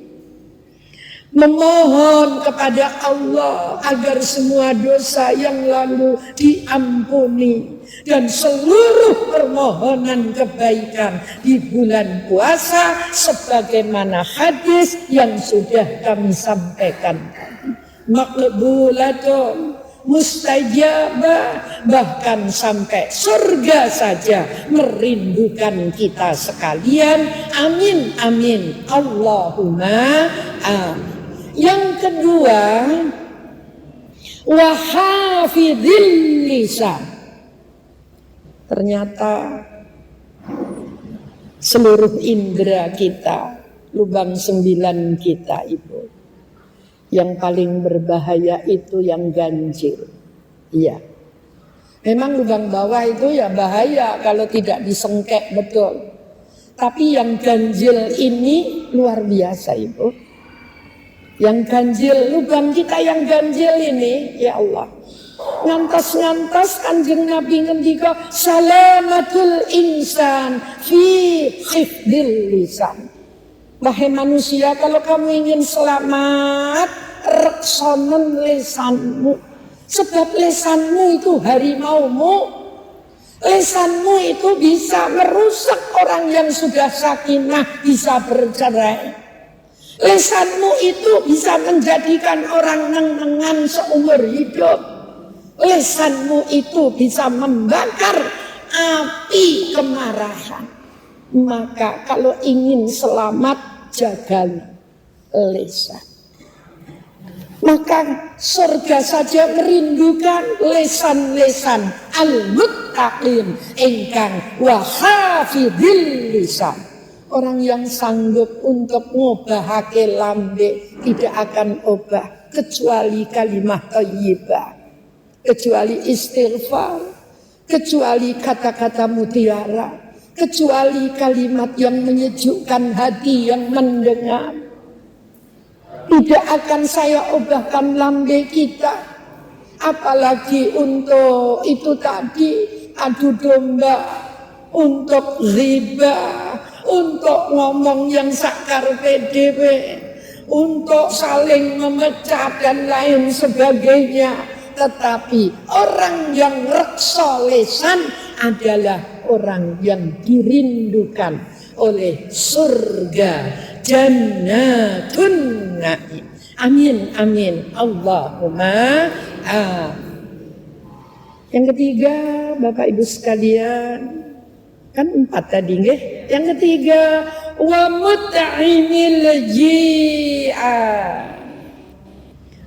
memohon kepada Allah agar semua dosa yang lalu diampuni, dan seluruh permohonan kebaikan di bulan puasa sebagaimana hadis yang sudah kami sampaikan tadi. maqbulatun mustajabah, bahkan sampai surga saja merindukan kita sekalian. Amin amin Allahumma amin. Yang kedua, wa hafidhil lisan. Ternyata seluruh indera kita, lubang 9 kita itu, yang paling berbahaya itu yang ganjil. Iya. Memang lubang bawah itu ya bahaya kalau tidak disengkek betul. Tapi yang ganjil ini luar biasa Ibu. Yang ganjil, lubang kita yang ganjil ini, ya Allah. Ngantos-ngantos Kanjeng Nabi ngendika salamatul insan fi khifdil lisan. Wahai manusia, kalau kamu ingin selamat, reksonen lesanmu. Sebab lesanmu itu harimaumu. Lesanmu itu bisa merusak orang yang sudah sakinah, bisa bercerai. Lesanmu itu bisa menjadikan orang neng-nengan seumur hidup. Lesanmu itu bisa membakar api kemarahan. Maka kalau ingin selamat, jagalah lisan. Maka surga saja merindukan lesan-lesan al-muttaqin ingkang wa hafidhil lisan. Orang yang sanggup untuk ngobahake lambe tidak akan obah kecuali kalimat thayyibah, kecuali istighfar, kecuali kata-kata mutiara, kecuali kalimat yang menyejukkan hati yang mendengar. Tidak akan saya obahkan lambe kita, apalagi untuk itu tadi adu domba, untuk riba, untuk ngomong yang sakar PDW, untuk saling memecat dan lain sebagainya. Tetapi orang yang reksa lisan adalah orang yang dirindukan oleh surga jannatun na'im. Amin amin Allahumma amin. Yang ketiga, Bapak Ibu sekalian, kan 4 tadi nggih. Yang ketiga, wa mut'imil ji'a.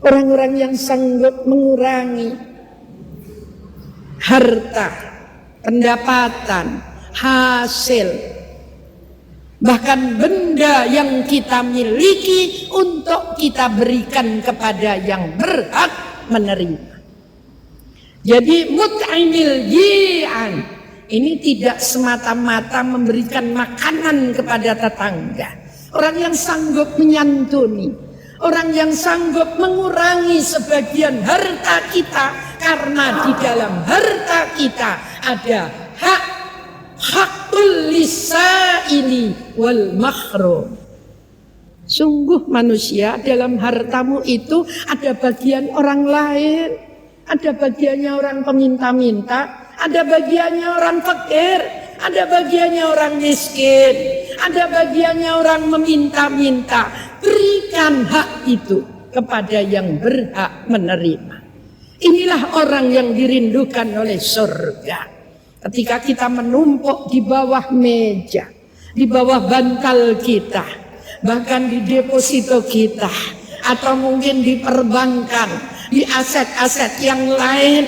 Orang-orang yang sanggup mengurangi harta, pendapatan, hasil, bahkan benda yang kita miliki untuk kita berikan kepada yang berhak menerima. Jadi mut'imil ji'an ini tidak semata-mata memberikan makanan kepada tetangga. Orang yang sanggup menyantuni, orang yang sanggup mengurangi sebagian harta kita, karena di dalam harta kita ada hakul lisaili wal mahrum. Sungguh manusia, dalam hartamu itu ada bagian orang lain, ada bagiannya orang peminta-minta, ada bagiannya orang fakir, ada bagiannya orang miskin, ada bagiannya orang meminta-minta. Berikan hak itu kepada yang berhak menerima. Inilah orang yang dirindukan oleh surga. Ketika kita menumpuk di bawah meja, di bawah bantal kita, bahkan di deposito kita, atau mungkin di perbankan, di aset-aset yang lain,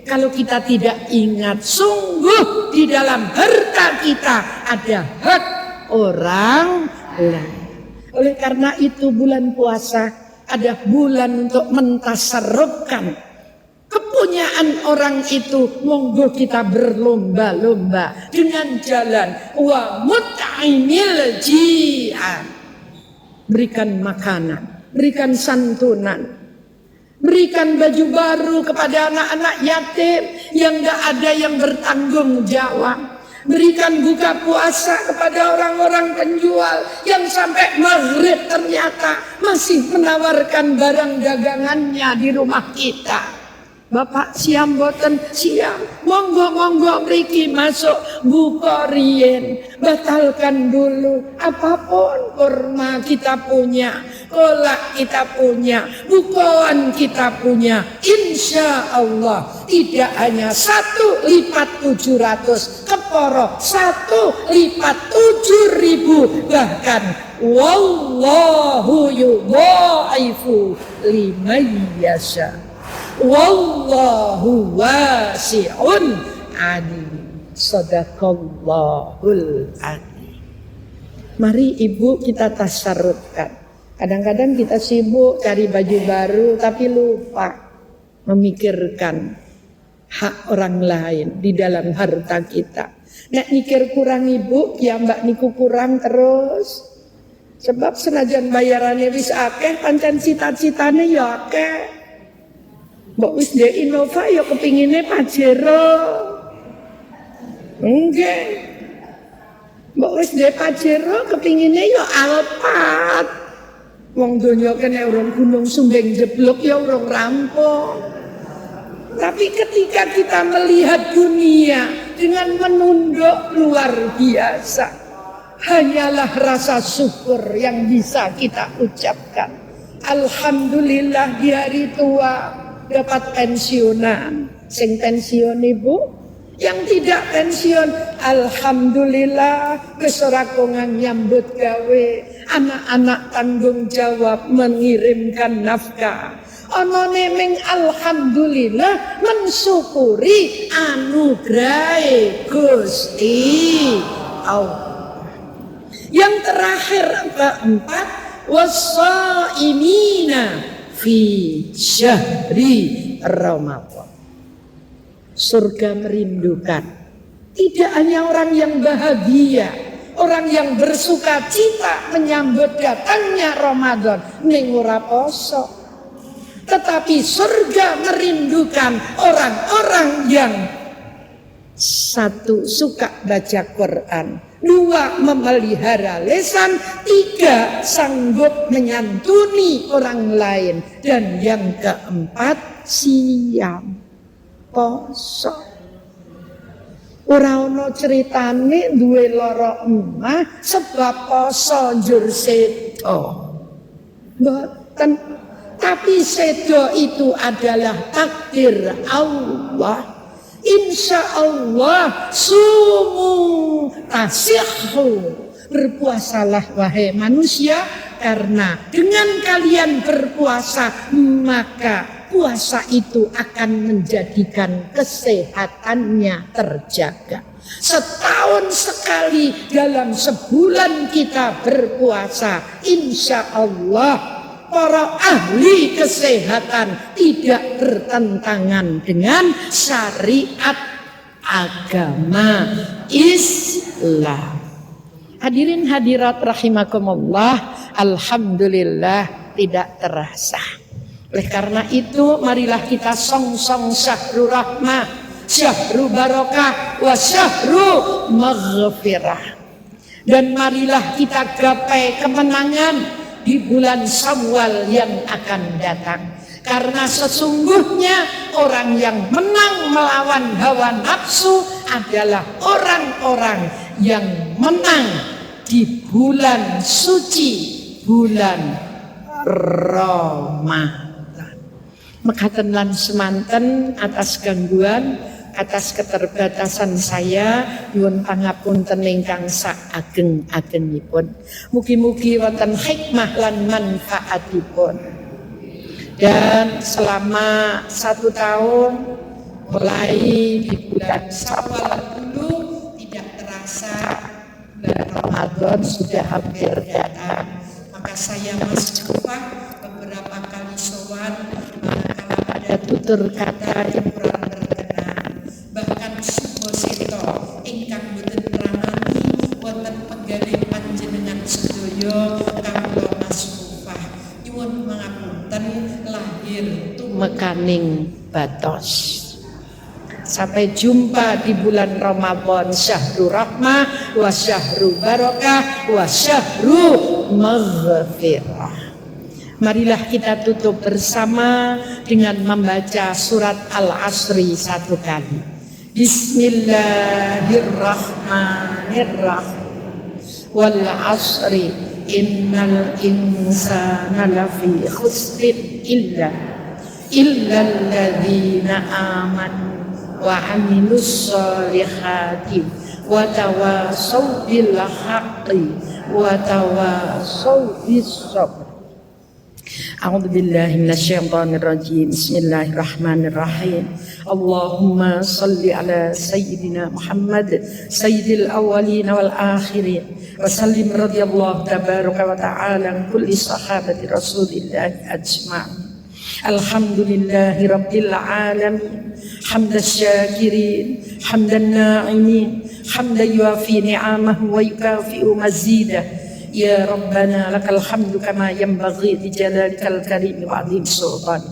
kalau kita tidak ingat, sungguh di dalam harta kita ada hak orang lain. Oleh karena itu bulan puasa ada bulan untuk mentasarrufkan kepunyaan orang itu. Monggo kita berlomba-lomba dengan jalan wa mut'imil ji'an. Berikan makanan, berikan santunan, berikan baju baru kepada anak-anak yatim yang gak ada yang bertanggung jawab. Berikan buka puasa kepada orang-orang penjual yang sampai maghrib ternyata masih menawarkan barang dagangannya di rumah kita. Bapak siam boten siam, monggo mriki masuk buka rien, batalkan dulu apapun kurma kita punya, kolak kita punya, bukoan kita punya. Insya Allah tidak hanya 1 lipat 700, keporo 1 lipat 7.000, bahkan wallahu yudhaifu liman yasha. Wallahu wasi'un alim. Sadaqallahul adzim. Mari ibu kita tasarrufkan. Kadang-kadang kita sibuk cari baju baru tapi lupa memikirkan hak orang lain di dalam harta kita. Nek mikir kurang ibu, ya mbak niku kurang terus. Sebab senajan bayarannya wis akeh, pancen cita-citane ya akeh. Mbok wis ndek Innova ya kepingine Pajero. Nggih. Mbok wis ndek Pajero kepingine ya Alphard. Wong donya kene urung gunung sumbing jeblok ya urung rampung. Tapi ketika kita melihat dunia dengan menunduk luar biasa, hanyalah rasa syukur yang bisa kita ucapkan. Alhamdulillah di hari tua dapat pensiunan. Sing pensiun ibu, yang tidak pensiun, alhamdulillah wis ora kongang nyambut gawe, anak-anak tanggung jawab mengirimkan nafkah. Ana neming alhamdulillah mensyukuri anugrahe Gusti Allah. Yang terakhir keempat, wassaimina fi syahri Ramadan. Surga merindukan tidak hanya orang yang bahagia, orang yang bersuka cita menyambut datangnya Ramadan ning ora poso, tetapi surga merindukan orang-orang yang satu suka baca Quran, 2 memelihara lisan, 3 sanggup menyantuni orang lain, dan yang keempat siam poso. Ora ono ceritane duwe lara emah sebab poso njur sedo. Mboten. Tapi sedo itu adalah takdir Allah. Insya Allah sumu tasihhu. Berpuasalah wahai manusia, karena dengan kalian berpuasa maka puasa itu akan menjadikan kesehatannya terjaga. Setahun sekali dalam sebulan kita berpuasa, insya Allah para ahli kesehatan tidak bertentangan dengan syariat agama Islam. Hadirin hadirat rahimakumullah, alhamdulillah tidak terasa. Oleh karena itu marilah kita song-song syahrul rahmah, syahrul barakah, wa syahrul maghfirah. Dan marilah kita gapai kemenangan di bulan Syawal yang akan datang. Karena sesungguhnya orang yang menang melawan hawa nafsu adalah orang-orang yang menang di bulan suci, bulan Ramadan. Mekaten lan semanten atas gangguan, atas keterbatasan saya, nyuwun pangapunten ingkang saageng-agengipun. Mugi-mugi wonten hikmah lan manfaatipun. Dan selama 1 tahun mulai di bulan Syawal dulu tidak terasa bulan Ramadan sudah hampir datang. Maka saya masukkan beberapa kali sowan manakala ada tutur kata yang kurang berkenan, bahkan subo seto ingkang boten pranani wonten penggalih panjenengan sedaya kawula masufah nyuwun pangapunten lahir tumekaning batos. Sampai jumpa di bulan Ramadan, syahrul rahmah wa syahrul barakah wa syahrul maghfirah. Marilah kita tutup bersama dengan membaca surat Al-Asri 1 kali. Bismillahirrahmanirrahim. Wal asri innal insana lafi khusrin illa alladzina amanu wa amilus solihati wa tawasaw bil haqqi wa tawasaw bis sabr. A'udzu billahi minasyaitonir rajim. Bismillahirrahmanirrahim. Allahumma shalli ala sayyidina Muhammad sayyidil awwalin wal akhirin wa sallim radhiyallahu tabaraka wa ta'ala an kulli sahabati Rasulillah ajma'in. Alhamdulillahi rabbil alamin hamdas syakirin hamdan na'imin hamdan yuafi ni'amahu wa yukafi'u mazidah. Ya Rabbana lakal hamdu kama yanbaghi li jalalikal karim wa 'azim sultan.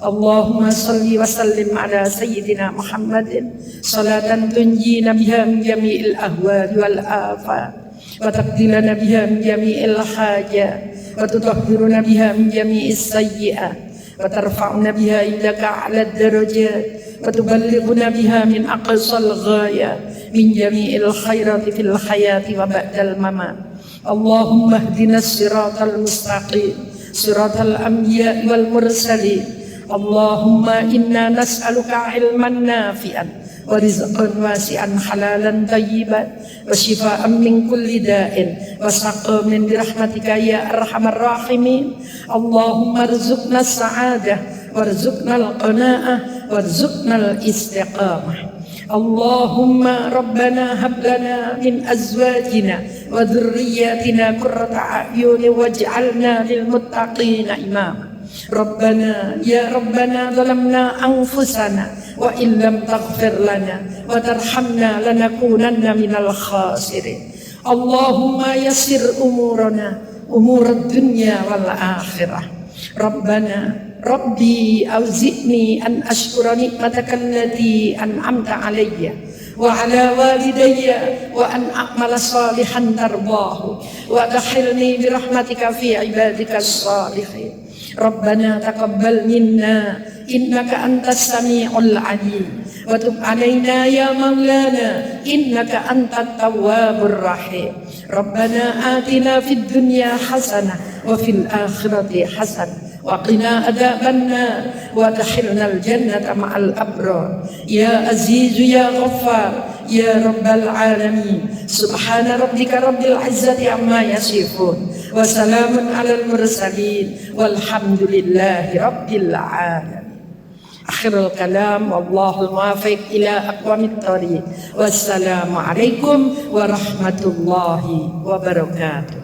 Allahumma salli wa sallim ala sayyidina Muhammadin salatan tunjina biha min jami'il ahwali wal afat wa taqdilana biha min jami'il hajat wa tutahhiruna biha min jami'is sayyi'at wa tarfa'una biha indaka 'ala ad-darajat wa tuballighuna biha min aqsal ghayat min jami'il khairati fil hayati wa ba'dal mamat. Allahumma ihdinas siratal mustaqim siratal anbiya wal mursalin. Allahumma inna nas'aluka ilman nafi'an wa rizqan wasi'an halalan tayyiban wa shifaa'an min kulli da'in wa saqamin bi rahmatika ya arhamar rahimin. Allahumma rzuqna as-sa'adah warzuqna al-qana'ah warzuqna al-istiqamah. Allahumma rabbana hab lana min azwajina wa dhurriyyatina qurrata a'yun waj'alna lil muttaqina imama. Rabbana ya Rabbana zalamna anfusana wa illam taghfir lana wa tarhamna lanakunanna minal khasirin. Allahumma yassir umurana umurad dunya wal akhirah. Rabbana Rabbi auzi'ni an ashkura ni'mataka allati an'amta alayya wa ala walidayya wa an a'mala salihan tardahu wa adkhilni bi rahmatika fi ibadika as-salihin. Rabbana taqabbal minna innaka antas sami'ul 'alim wa tub 'alaina ya maulana innaka antat tawwabur rahim. Rabbana atina fid dunya hasanah wa fil akhirati hasanah wa qina adzabannar wa adkhilnal jannata ma'al abrar. Ya aziz ya ghaffar ya rabbal alamin. Subhana rabbika rabbil izzati amma yasifun wa salamun alal mursalin walhamdulillahi rabbil alamin. Akhirul kalam wallahul muwaffiq ila aqwamit thoriq. Wassalamu alaikum warahmatullahi wabarakatuh.